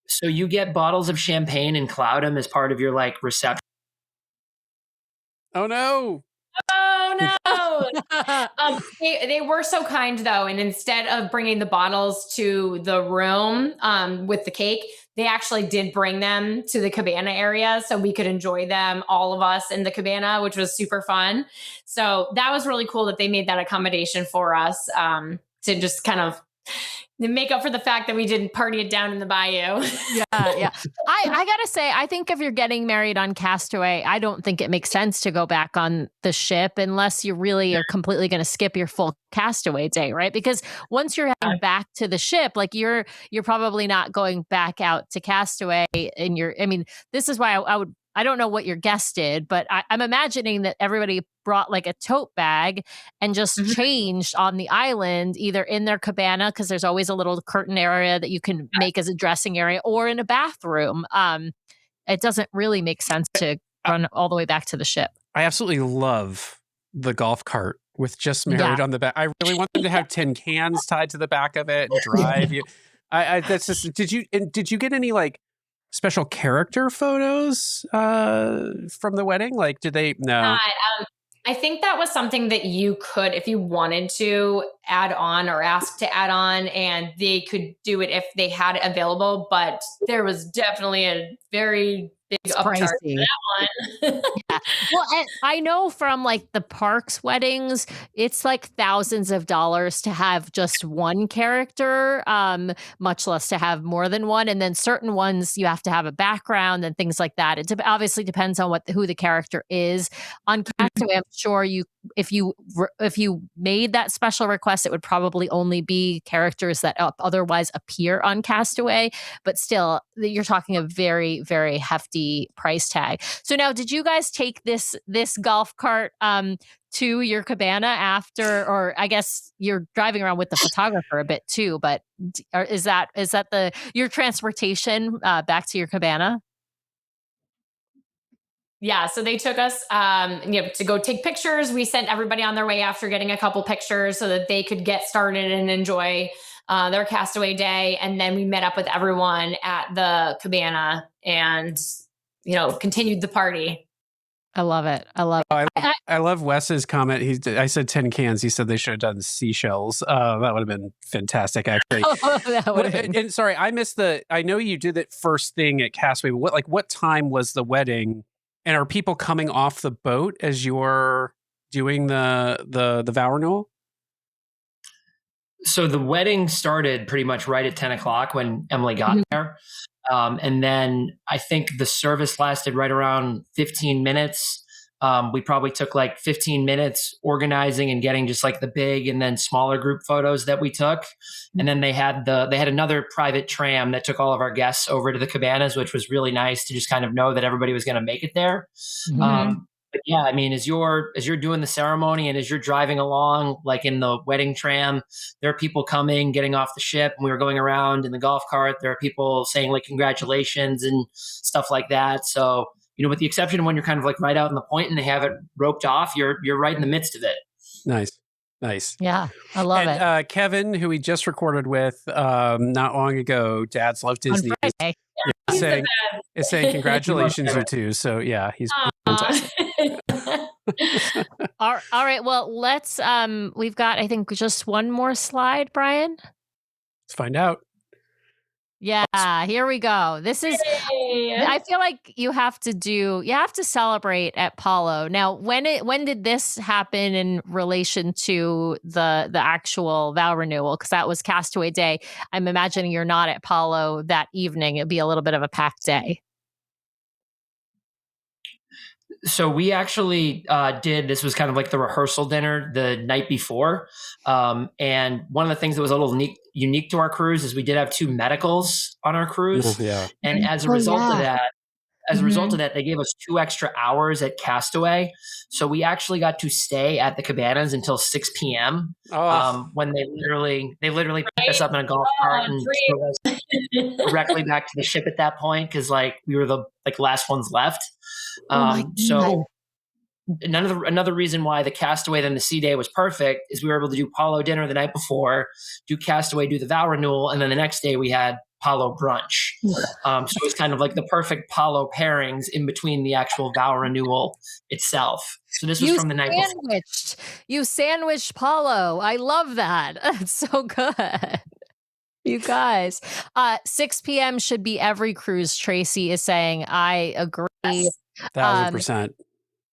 So you get bottles of champagne and cloud them as part of your like reception. Oh no. They were so kind though, and instead of bringing the bottles to the room with the cake, they actually did bring them to the cabana area so we could enjoy them, all of us in the cabana, which was super fun. So that was really cool that they made that accommodation for us to just kind of make up for the fact that we didn't party it down in the bayou. Yeah. I gotta say, I think if you're getting married on Castaway, I don't think it makes sense to go back on the ship unless you really are completely going to skip your full Castaway day, right? Because once you're heading back to the ship, like you're probably not going back out to Castaway. This is why I don't know what your guest did, but I'm imagining that everybody brought like a tote bag and just changed on the island, either in their cabana, because there's always a little curtain area that you can make as a dressing area, or in a bathroom. It doesn't really make sense to run all the way back to the ship. I absolutely love the golf cart with Just Married on the back. I really want them to have tin cans tied to the back of it and drive you. That's just. Did you get any like special character photos from the wedding? Like, did they? No. I think that was something that you could, if you wanted to, add on or ask to add on, and they could do it if they had it available. But there was definitely a very big It's upcharge for pricey. that one. Yeah. Well, and I know from like the parks weddings, it's like thousands of dollars to have just one character, much less to have more than one. And then certain ones you have to have a background and things like that. It obviously depends on who the character is. On Castaway, I'm sure if you made that special request, it would probably only be characters that otherwise appear on Castaway. But still, you're talking a very, very hefty price tag. So now, did you guys take this golf cart to your cabana after, or I guess you're driving around with the photographer a bit too, but is that your transportation back to your cabana? Yeah, so they took us to go take pictures. We sent everybody on their way after getting a couple pictures so that they could get started and enjoy their Castaway day. And then we met up with everyone at the cabana and, continued the party. I love it. I love it. I love Wes's comment. I said 10 cans. He said they should have done seashells. That would have been fantastic, actually. And sorry, I missed I know you did it first thing at Castaway. What time was the wedding? And are people coming off the boat as you're doing the vow renewal? So the wedding started pretty much right at 10 o'clock when Emily got there. And then I think the service lasted right around 15 minutes. We probably took like 15 minutes organizing and getting just like the big and then smaller group photos that we took. And then they had another private tram that took all of our guests over to the cabanas, which was really nice to just kind of know that everybody was going to make it there. But yeah, I mean, as you're doing the ceremony and as you're driving along, like in the wedding tram, there are people coming, getting off the ship. And we were going around in the golf cart. There are people saying like congratulations and stuff like that. So, with the exception of when you're kind of like right out in the point and they have it roped off, you're right in the midst of it. Nice. Yeah, I love it. Kevin, who we just recorded with not long ago, Dads Love Disney, is saying congratulations, you two. So yeah, he's fantastic. All right. Well, let's. We've got, I think, just one more slide, Brian. Let's find out. Yeah, here we go. This is, I feel like you have to celebrate at Palo. Now, when did this happen in relation to the actual vow renewal? Because that was Castaway Day. I'm imagining you're not at Palo that evening. It'd be a little bit of a packed day. So we actually this was kind of like the rehearsal dinner the night before. And one of the things that was a little unique to our cruise is we did have 2 medicals on our cruise. Yeah. And as a result of that, they gave us 2 extra hours at Castaway. So we actually got to stay at the cabanas until 6 p.m. When they literally picked us up in a golf cart and drove us directly back to the ship at that point because like we were the last ones left. So another reason why the Castaway then the Sea Day was perfect is we were able to do Palo dinner the night before, do Castaway, do the vow renewal, and then the next day we had Palo brunch. So it was kind of like the perfect Palo pairings in between the actual vow renewal itself. So this was from the night before. You sandwiched Palo. I love that. It's so good. You guys, 6 p.m. should be every cruise. Tracy is saying, I agree. Yes. 1,000%.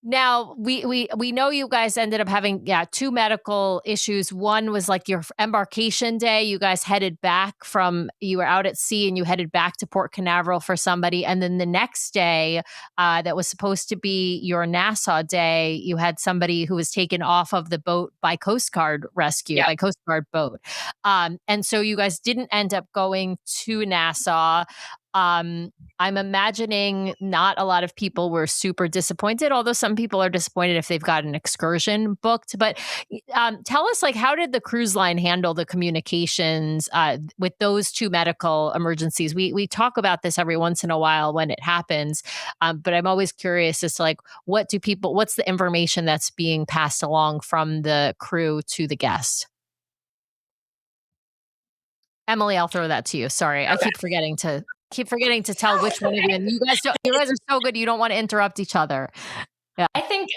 Now we know you guys ended up having 2 medical issues. One was like your embarkation day. You guys you were out at sea and you headed back to Port Canaveral for somebody. And then the next day that was supposed to be your Nassau day, you had somebody who was taken off of the boat by Coast Guard rescue, by Coast Guard boat. And so you guys didn't end up going to Nassau. I'm imagining not a lot of people were super disappointed, although some people are disappointed if they've got an excursion booked. But tell us, how did the cruise line handle the communications with those 2 medical emergencies? We talk about this every once in a while when it happens, but I'm always curious as to what's the information that's being passed along from the crew to the guest? Emily, I'll throw that to you. Sorry, okay. I keep forgetting to tell which one of you. And you guys are so good. You don't want to interrupt each other. Yeah. I think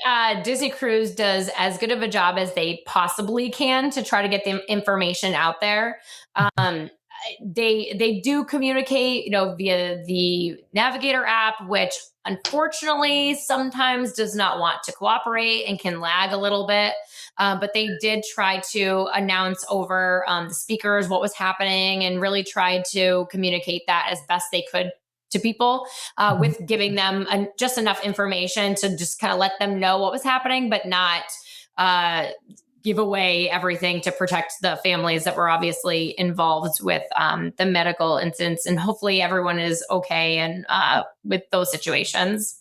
Disney Cruise does as good of a job as they possibly can to try to get the information out there. they do communicate, via the Navigator app, which unfortunately sometimes does not want to cooperate and can lag a little bit. But they did try to announce over the speakers what was happening and really tried to communicate that as best they could to people, with giving them just enough information to just kind of let them know what was happening, but not give away everything to protect the families that were obviously involved with the medical incidents. And hopefully everyone is okay and with those situations.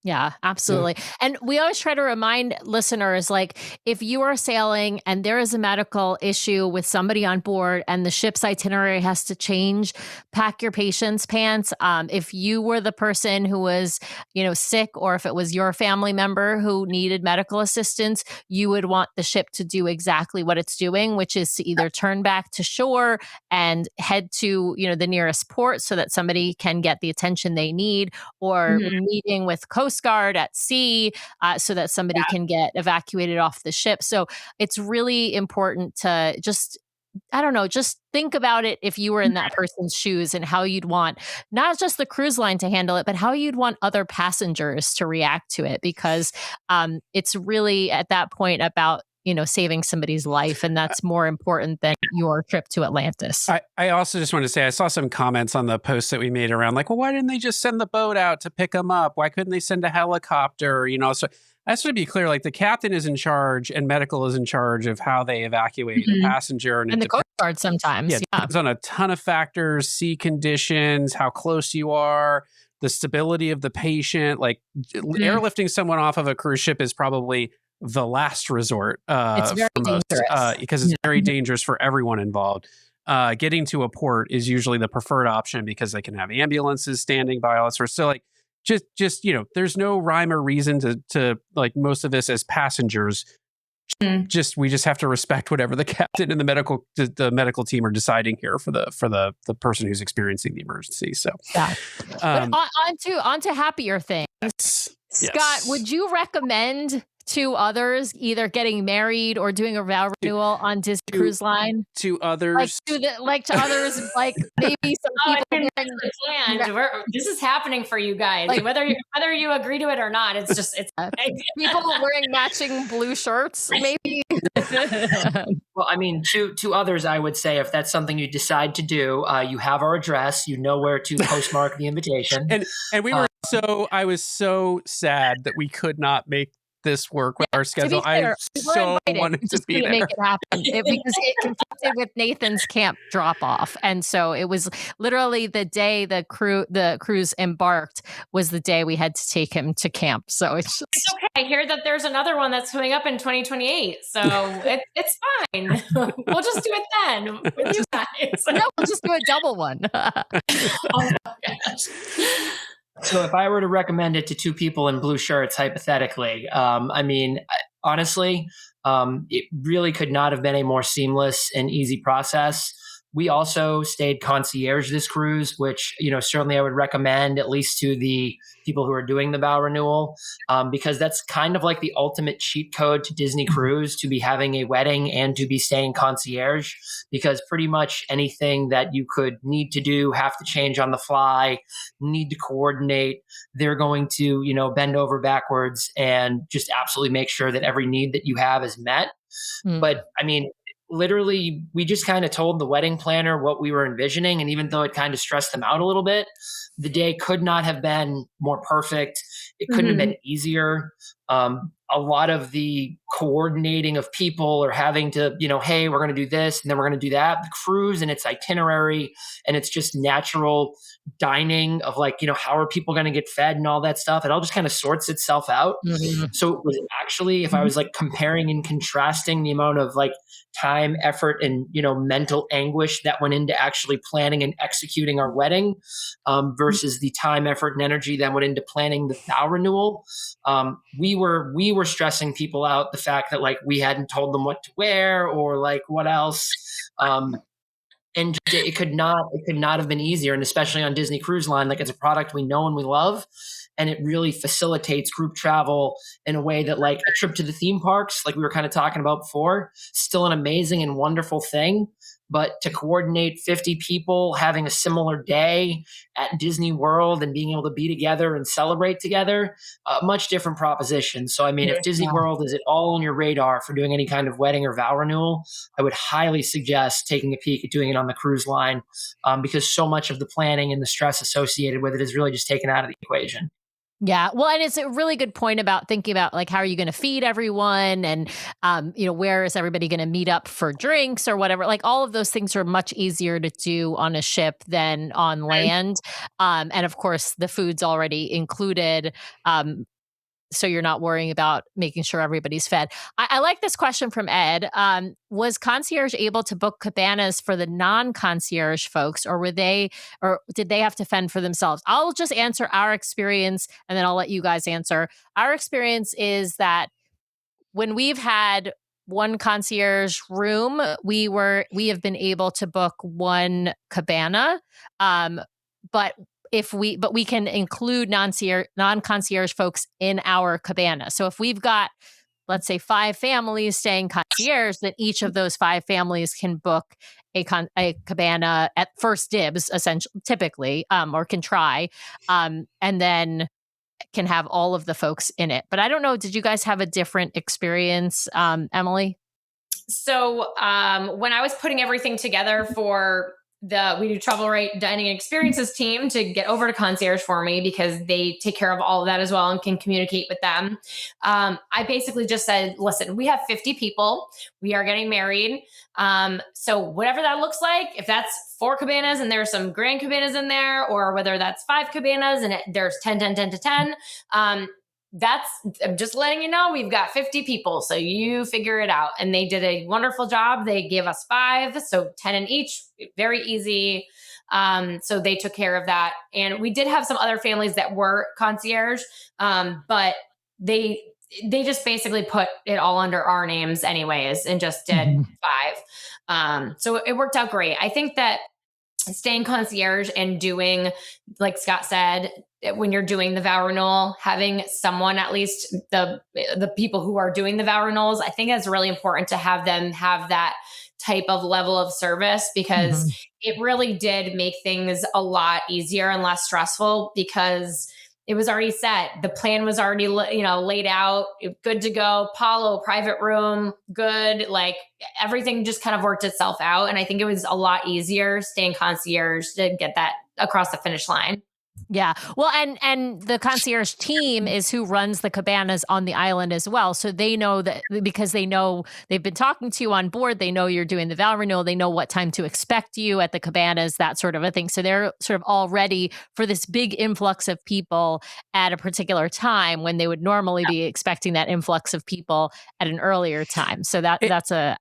Yeah, absolutely. Yeah. And we always try to remind listeners, like, if you are sailing and there is a medical issue with somebody on board and the ship's itinerary has to change, pack your patient's pants. If you were the person who was, sick, or if it was your family member who needed medical assistance, you would want the ship to do exactly what it's doing, which is to either turn back to shore and head to, the nearest port so that somebody can get the attention they need, or meeting with Coast Guard at sea so that somebody can get evacuated off the ship. So it's really important to just think about it if you were in that person's shoes, and how you'd want not just the cruise line to handle it, but how you'd want other passengers to react to it, because it's really at that point about saving somebody's life. And that's more important than your trip to Atlantis. I also just want to say, I saw some comments on the post that we made around like, well, why didn't they just send the boat out to pick them up? Why couldn't they send a helicopter? So I just want to be clear, like the captain is in charge and medical is in charge of how they evacuate a passenger. And the Coast Guard sometimes. It depends on a ton of factors, sea conditions, how close you are, the stability of the patient. Like airlifting someone off of a cruise ship is probably the last resort. It's very dangerous. Because it's very dangerous for everyone involved. Getting to a port is usually the preferred option because they can have ambulances standing by, all that sort of stuff. So like just there's no rhyme or reason to like most of this as passengers. We just have to respect whatever the captain and the medical team are deciding here for the person who's experiencing the emergency. So but on to happier things. Scott, would you recommend to others either getting married or doing a vow renewal on Disney Cruise Line? To others, to others, like maybe some people. This is happening for you guys, like, whether you agree to it or not. It's just people wearing matching blue shirts, maybe. Well, I mean, to others, I would say if that's something you decide to do, you have our address, you know where to postmark the invitation, and we were I was so sad that we could not make this work with our schedule. I so wanted to be there. Make it happen because it conflicted with Nathan's camp drop off, and so it was literally the day the cruise embarked was the day we had to take him to camp. So it's okay. I hear that there's another one that's coming up in 2028, so it's fine. We'll just do it then with you guys. No, we'll just do a double one. Oh my gosh. So if I were to recommend it to two people in blue shirts, hypothetically, I mean, honestly, it really could not have been a more seamless and easy process. We also stayed concierge this cruise, which, certainly I would recommend at least to the people who are doing the vow renewal, because that's kind of like the ultimate cheat code to Disney Cruise, to be having a wedding and to be staying concierge, because pretty much anything that you could need to do, have to change on the fly, need to coordinate, they're going to, bend over backwards and just absolutely make sure that every need that you have is met. But I mean, literally, we just kind of told the wedding planner what we were envisioning. And even though it kind of stressed them out a little bit, the day could not have been more perfect. It couldn't have been easier. A lot of the coordinating of people or having to, hey, we're going to do this and then we're going to do that. The cruise and its itinerary and it's just natural dining of like, how are people going to get fed and all that stuff. It all just kind of sorts itself out. So it was actually, if I was like comparing and contrasting the amount of like time, effort, and, mental anguish that went into actually planning and executing our wedding versus the time, effort, and energy that went into planning the vow renewal, we were stressing people out the fact that like we hadn't told them what to wear or like what else. And it could not have been easier. And especially on Disney Cruise Line, like it's a product we know and we love, and it really facilitates group travel in a way that like a trip to the theme parks, like we were kind of talking about before, still an amazing and wonderful thing. but to coordinate 50 people having a similar day at Disney World and being able to be together and celebrate together, a much different proposition. So, I mean, if Disney World is at all on your radar for doing any kind of wedding or vow renewal, I would highly suggest taking a peek at doing it on the cruise line, because so much of the planning and the stress associated with it is really just taken out of the equation. Yeah. Well, and it's a really good point about thinking about like, how are you going to feed everyone? And, where is everybody going to meet up for drinks or whatever? Like all of those things are much easier to do on a ship than on land. And of course the food's already included. So you're not worrying about making sure everybody's fed. I like this question from Ed. Was concierge able to book cabanas for the non-concierge folks, or did they have to fend for themselves? I'll just answer our experience, and then I'll let you guys answer. Our experience is that when we've had one concierge room, we have been able to book one cabana, but we can include non-concierge folks in our cabana. So if we've got, let's say, 5 families staying concierge, then each of those 5 families can book a cabana at first dibs, essentially, typically, or can try, and then can have all of the folks in it. But I don't know, did you guys have a different experience, Emily? So when I was putting everything together for the We Do Travel Right Dining Experiences team to get over to concierge for me, because they take care of all of that as well and can communicate with them, I basically just said, listen, we have 50 people. We are getting married. So whatever that looks like, if that's 4 cabanas and there's some grand cabanas in there, or whether that's 5 cabanas and there's 10, 10, 10 to 10, I'm just letting you know, we've got 50 people, so you figure it out. And they did a wonderful job. They gave us 5, so 10 in each, very easy. So they took care of that. And we did have some other families that were concierge, but they just basically put it all under our names anyways, and just did 5. So it worked out great. I think that staying concierge and doing, like Scott said, when you're doing the vow renewal, having someone, at least the people who are doing the vow renewals, I think it's really important to have them have that type of level of service, because it really did make things a lot easier and less stressful, because it was already set. The plan was already, laid out, good to go. Paulo, private room, good. Like everything just kind of worked itself out. And I think it was a lot easier staying concierge to get that across the finish line. Yeah. Well, and the concierge team is who runs the cabanas on the island as well. So they know that, because they know they've been talking to you on board. They know you're doing the vow renewal. They know what time to expect you at the cabanas, that sort of a thing. So they're sort of all ready for this big influx of people at a particular time, when they would normally be expecting that influx of people at an earlier time. So that's a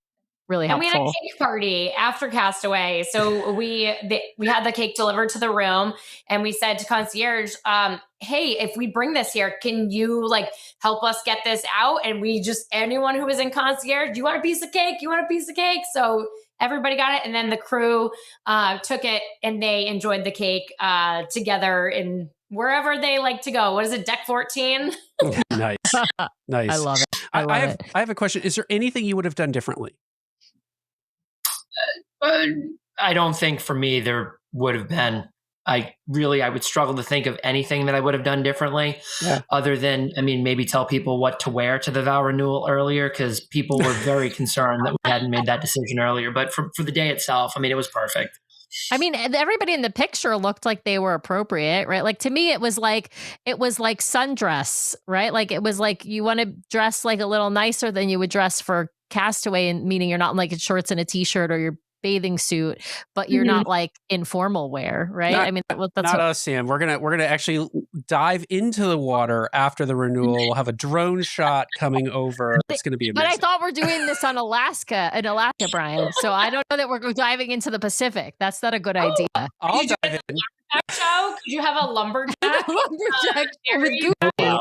really helpful. And we had a cake party after Castaway. So we had the cake delivered to the room, and we said to concierge, hey, if we bring this here, can you help us get this out? And anyone who was in concierge, do you want a piece of cake? You want a piece of cake? So everybody got it. And then the crew took it, and they enjoyed the cake together in wherever they like to go. What is it? Deck 14? Nice. Nice. I love it. I have a question. Is there anything you would have done differently? I don't think for me there would have been. I would struggle to think of anything that I would have done differently, other than, maybe tell people what to wear to the vow renewal earlier, because people were very concerned that we hadn't made that decision earlier. But for the day itself, it was perfect. Everybody in the picture looked like they were appropriate, right? Like, to me, it was like sundress, right? Like, it was like, you want to dress like a little nicer than you would dress for Castaway, and meaning you're not in shorts and a t-shirt or your bathing suit, but you're not in formal wear, right? That's not us, Sam. We're gonna actually dive into the water after the renewal. We'll have a drone shot coming over. It's gonna be amazing. But I thought we're doing this on Alaska, Brian. So I don't know that we're diving into the Pacific. That's not a good idea. I'll dive in. Show? Could you have a lumberjack? With Goofy.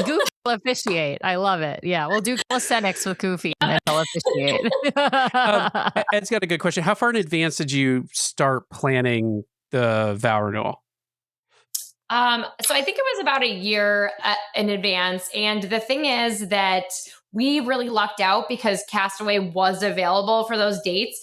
Goofy will officiate. I love it. Yeah, we'll do calisthenics with Goofy, and then he'll officiate. Ed's got a good question. How far in advance did you start planning the vow renewal? So I think it was about a year in advance. And the thing is that we really lucked out because Castaway was available for those dates,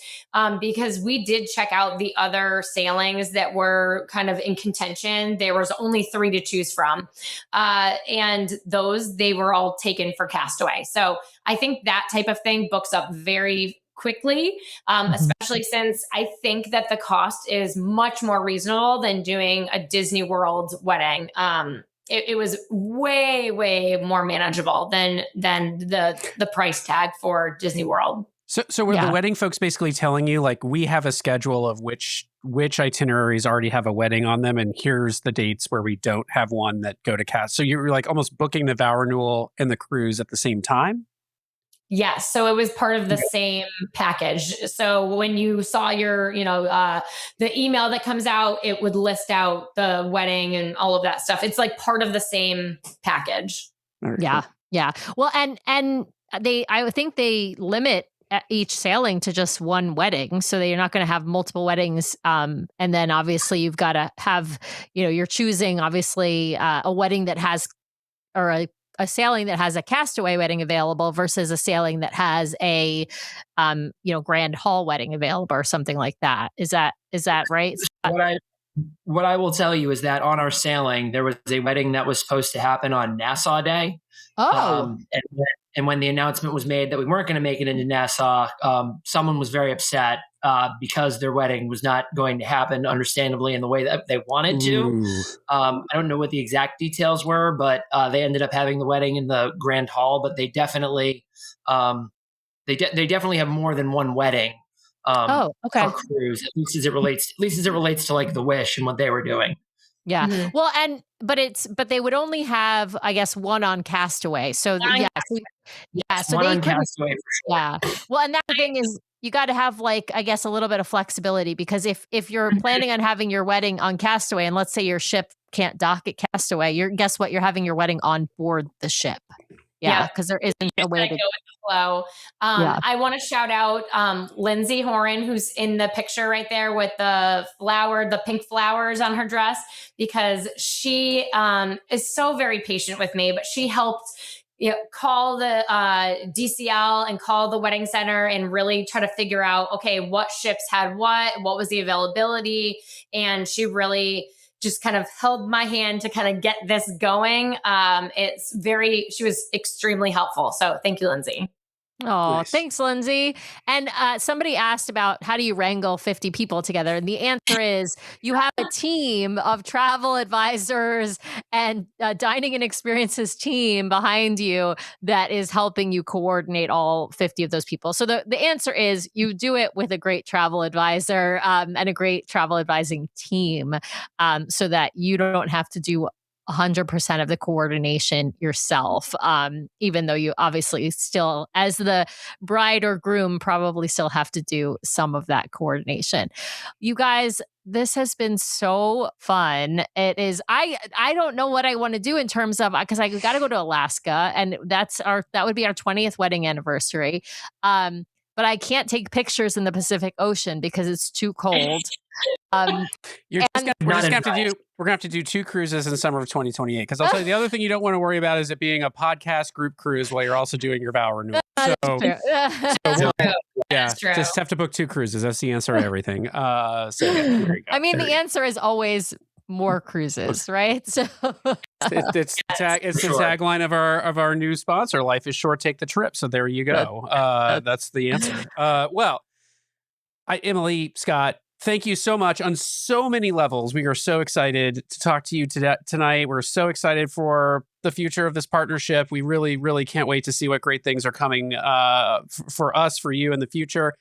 because we did check out the other sailings that were kind of in contention. There was only 3 to choose from. And they were all taken for Castaway. So I think that type of thing books up very quickly, especially since I think that the cost is much more reasonable than doing a Disney World wedding. It was way, way more manageable than the price tag for Disney World. So were the wedding folks basically telling you, like, we have a schedule of which itineraries already have a wedding on them, and here's the dates where we don't have one that go to cast? So you were like almost booking the Vow Renewal and the cruise at the same time? Yes. So it was part of the same package. So when you saw your, the email that comes out, it would list out the wedding and all of that stuff. It's like part of the same package. Yeah. Yeah. Well, and I think they limit each sailing to just one wedding, so that you're not going to have multiple weddings. And then obviously you've got to have, you're choosing obviously a wedding that has, or a sailing that has a Castaway wedding available versus a sailing that has a, Grand Hall wedding available or something like that. Is that right? What I will tell you is that on our sailing, there was a wedding that was supposed to happen on Nassau Day. Oh. And when the announcement was made that we weren't going to make it into Nassau, someone was very upset because their wedding was not going to happen, understandably, in the way that they wanted to. I don't know what the exact details were, but they ended up having the wedding in the Grand Hall. But they definitely, they definitely have more than one wedding. For cruise, at least as it relates to like the Wish and what they were doing. Yeah. Mm-hmm. Well, but they would only have, I guess, one on Castaway. So so one on Castaway for sure. Yeah. Well, and that thing is, you got to have, like, I guess, a little bit of flexibility, because if you're planning on having your wedding on Castaway, and let's say your ship can't dock at Castaway, guess what? You're having your wedding on board the ship. Yeah, because there isn't a way to go with the flow. I want to shout out Lindsay Horan, who's in the picture right there with the pink flowers on her dress, because she is so very patient with me, but she helped call the DCL and call the wedding center and really try to figure out, okay, what ships had what was the availability. And she really just kind of held my hand to kind of get this going. She was extremely helpful. So thank you, Lindsay. Oh, nice. Thanks, Lindsay. And somebody asked about how do you wrangle 50 people together? And the answer is you have a team of travel advisors and dining and experiences team behind you that is helping you coordinate all 50 of those people. So the answer is you do it with a great travel advisor and a great travel advising team, so that you don't have to do 100% of the coordination yourself, even though you obviously still, as the bride or groom, probably still have to do some of that coordination. You guys, this has been so fun. It is. I don't know what I want to do in terms of, because I got to go to Alaska, and that would be our 20th wedding anniversary. But I can't take pictures in the Pacific Ocean because it's too cold. We're gonna have to do 2 cruises in the summer of 2028. Because I'll tell you, the other thing you don't want to worry about is it being a podcast group cruise while you're also doing your Vow Renewal. Just have to book 2 cruises. That's the answer to everything. There you go. I mean, the answer is always more cruises, right? So it's the tagline of our new sponsor, Life is Short, Take the Trip. So there you go. That's the answer. Emily, Scott, thank you so much on so many levels. We are so excited to talk to you tonight. We're so excited for the future of this partnership. We really, really can't wait to see what great things are coming for us, for you in the future.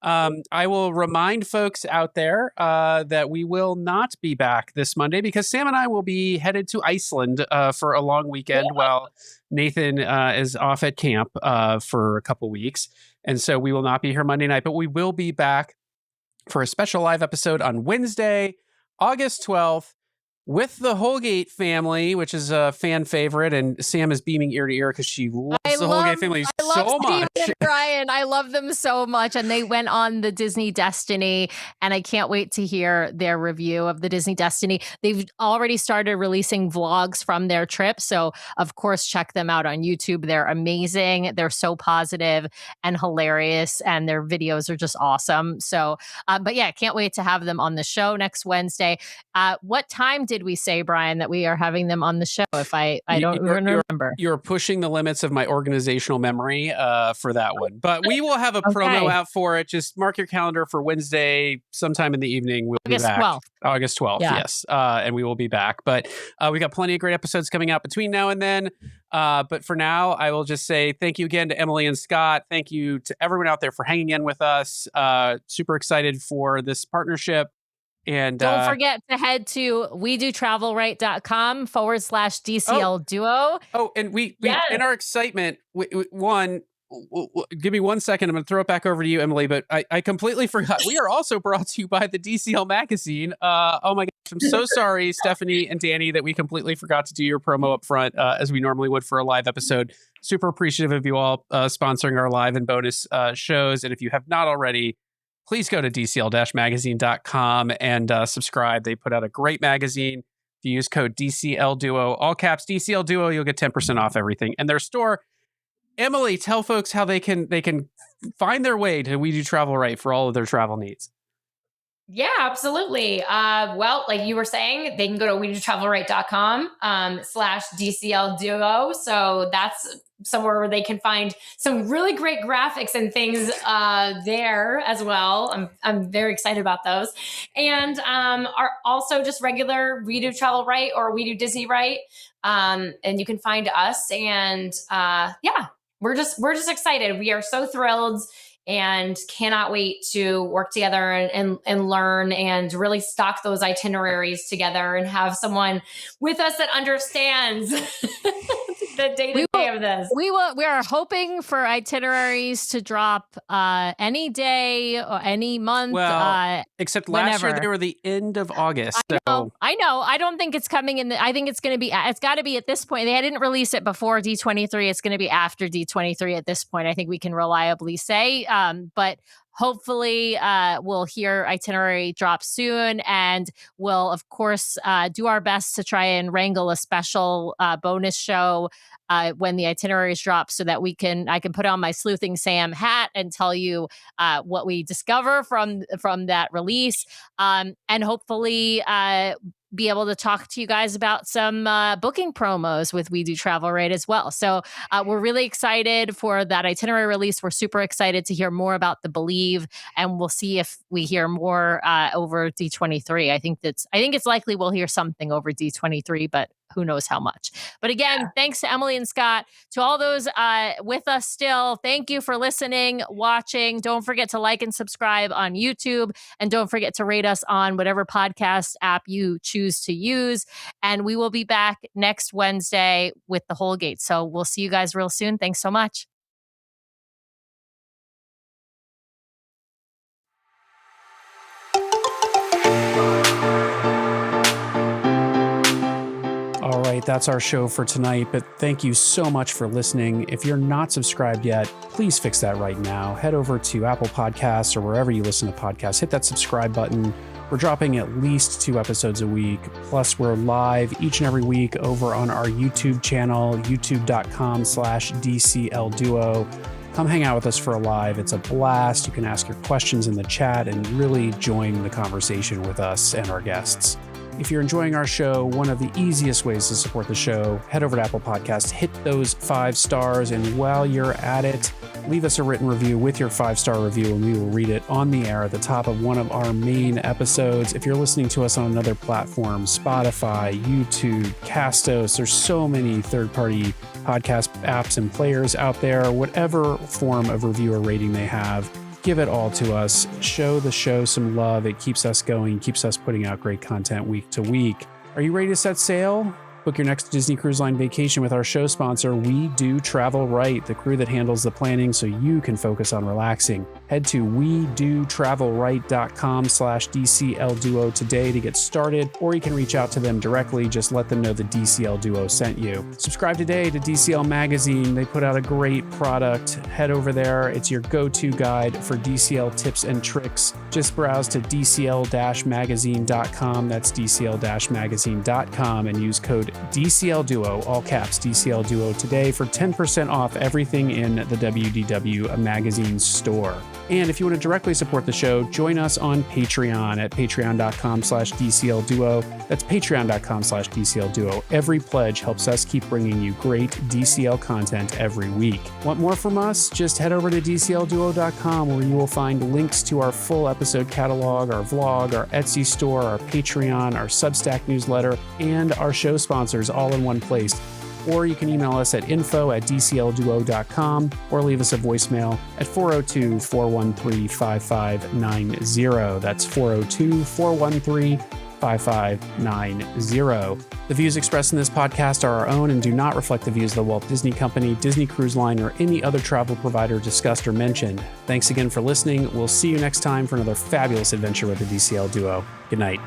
I will remind folks out there that we will not be back this Monday because Sam and I will be headed to Iceland for a long weekend while Nathan is off at camp for a couple weeks. And so we will not be here Monday night, but we will be back for a special live episode on Wednesday, August 12th, with the Holgate family, which is a fan favorite. And Sam is beaming ear to ear because she loves the Holgate family so much. and Brian. I love them so much. And they went on the Disney Destiny, and I can't wait to hear their review of the Disney Destiny. They've already started releasing vlogs from their trip. So, of course, check them out on YouTube. They're amazing. They're so positive and hilarious, and their videos are just awesome. So, but yeah, can't wait to have them on the show next Wednesday. What time did we say, Brian, that we are having them on the show? If I don't remember. You're pushing the limits of my organizational memory for that one. But we will have a promo out for it. Just mark your calendar for Wednesday sometime in the evening. We'll be back. August 12th, yes. And we will be back. But we got plenty of great episodes coming out between now and then. But for now, I will just say thank you again to Emily and Scott. Thank you to everyone out there for hanging in with us. Super excited for this partnership. And don't forget to head to wedotravelright.com/DCL Duo. Oh, and we in our excitement, give me 1 second. I'm going to throw it back over to you, Emily, but I completely forgot. We are also brought to you by the DCL magazine. Oh my gosh, I'm so sorry, Stephanie and Danny, that we completely forgot to do your promo up front as we normally would for a live episode. Super appreciative of you all sponsoring our live and bonus shows. And if you have not already, please go to dcl-magazine.com and subscribe. They put out a great magazine. If you use code DCL Duo, all caps DCL Duo, you'll get 10% off everything. And their store, Emily, tell folks how they can find their way to We Do Travel Right for all of their travel needs. Yeah, absolutely. Well, like you were saying, they can go to wedotravelright.com/DCL Duo. So that's somewhere where they can find some really great graphics and things there as well. I'm very excited about those. And are also just regular We Do Travel Right or We Do Disney Right. And you can find us. And we're just excited. We are so thrilled and cannot wait to work together and learn and really stock those itineraries together and have someone with us that understands the day-to-day of this. We are hoping for itineraries to drop any day or any month. Well, except last year they were the end of August. I know. I don't think it's coming in. I think it's going to be. It's got to be at this point. They didn't release it before D23. It's going to be after D23 at this point. I think we can reliably say. But hopefully we'll hear itinerary drop soon, and we'll of course do our best to try and wrangle a special bonus show when the itineraries drop, so that I can put on my Sleuthing Sam hat and tell you what we discover from that release, and hopefully be able to talk to you guys about some booking promos with We Do Travel Right as well. So we're really excited for that itinerary release. We're super excited to hear more about the Believe, and we'll see if we hear more over D23. I think it's likely we'll hear something over D23, but who knows how much. But again, thanks to Emily and Scott, to all those with us still. Thank you for listening, watching. Don't forget to like and subscribe on YouTube, and don't forget to rate us on whatever podcast app you choose to use. And we will be back next Wednesday with the Whole Gate. So we'll see you guys real soon. Thanks so much. All right, that's our show for tonight, but thank you so much for listening. If you're not subscribed yet, please fix that right now. Head over to Apple Podcasts or wherever you listen to podcasts. Hit that subscribe button. We're dropping at least 2 episodes a week. Plus, we're live each and every week over on our YouTube channel, youtube.com/DCL Duo. Come hang out with us for a live. It's a blast. You can ask your questions in the chat and really join the conversation with us and our guests. If you're enjoying our show, one of the easiest ways to support the show, head over to Apple Podcasts, hit those 5 stars, and while you're at it, leave us a written review with your 5-star review, and we will read it on the air at the top of one of our main episodes. If you're listening to us on another platform, Spotify, YouTube, Castos, there's so many third-party podcast apps and players out there. Whatever form of review or rating they have, give it all to us. Show the show some love. It keeps us going, keeps us putting out great content week to week. Are you ready to set sail? Book your next Disney Cruise Line vacation with our show sponsor, We Do Travel Right, the crew that handles the planning so you can focus on relaxing. Head to wedotravelright.com/DCL Duo today to get started, or you can reach out to them directly. Just let them know the DCL Duo sent you. Subscribe today to DCL Magazine. They put out a great product. Head over there. It's your go-to guide for DCL tips and tricks. Just browse to DCL-magazine.com. That's DCL-magazine.com and use code DCL Duo, all caps DCL Duo today for 10% off everything in the WDW magazine store. And if you want to directly support the show, join us on Patreon at patreon.com/DCL Duo. That's patreon.com/DCL Duo. Every pledge helps us keep bringing you great DCL content every week. Want more from us? Just head over to DCLDuo.com where you will find links to our full episode catalog, our vlog, our Etsy store, our Patreon, our Substack newsletter, and our show sponsors all in one place. Or you can email us at info@dclduo.com or leave us a voicemail at 402-413-5590. That's 402-413-5590. The views expressed in this podcast are our own and do not reflect the views of the Walt Disney Company, Disney Cruise Line, or any other travel provider discussed or mentioned. Thanks again for listening. We'll see you next time for another fabulous adventure with the DCL Duo. Good night.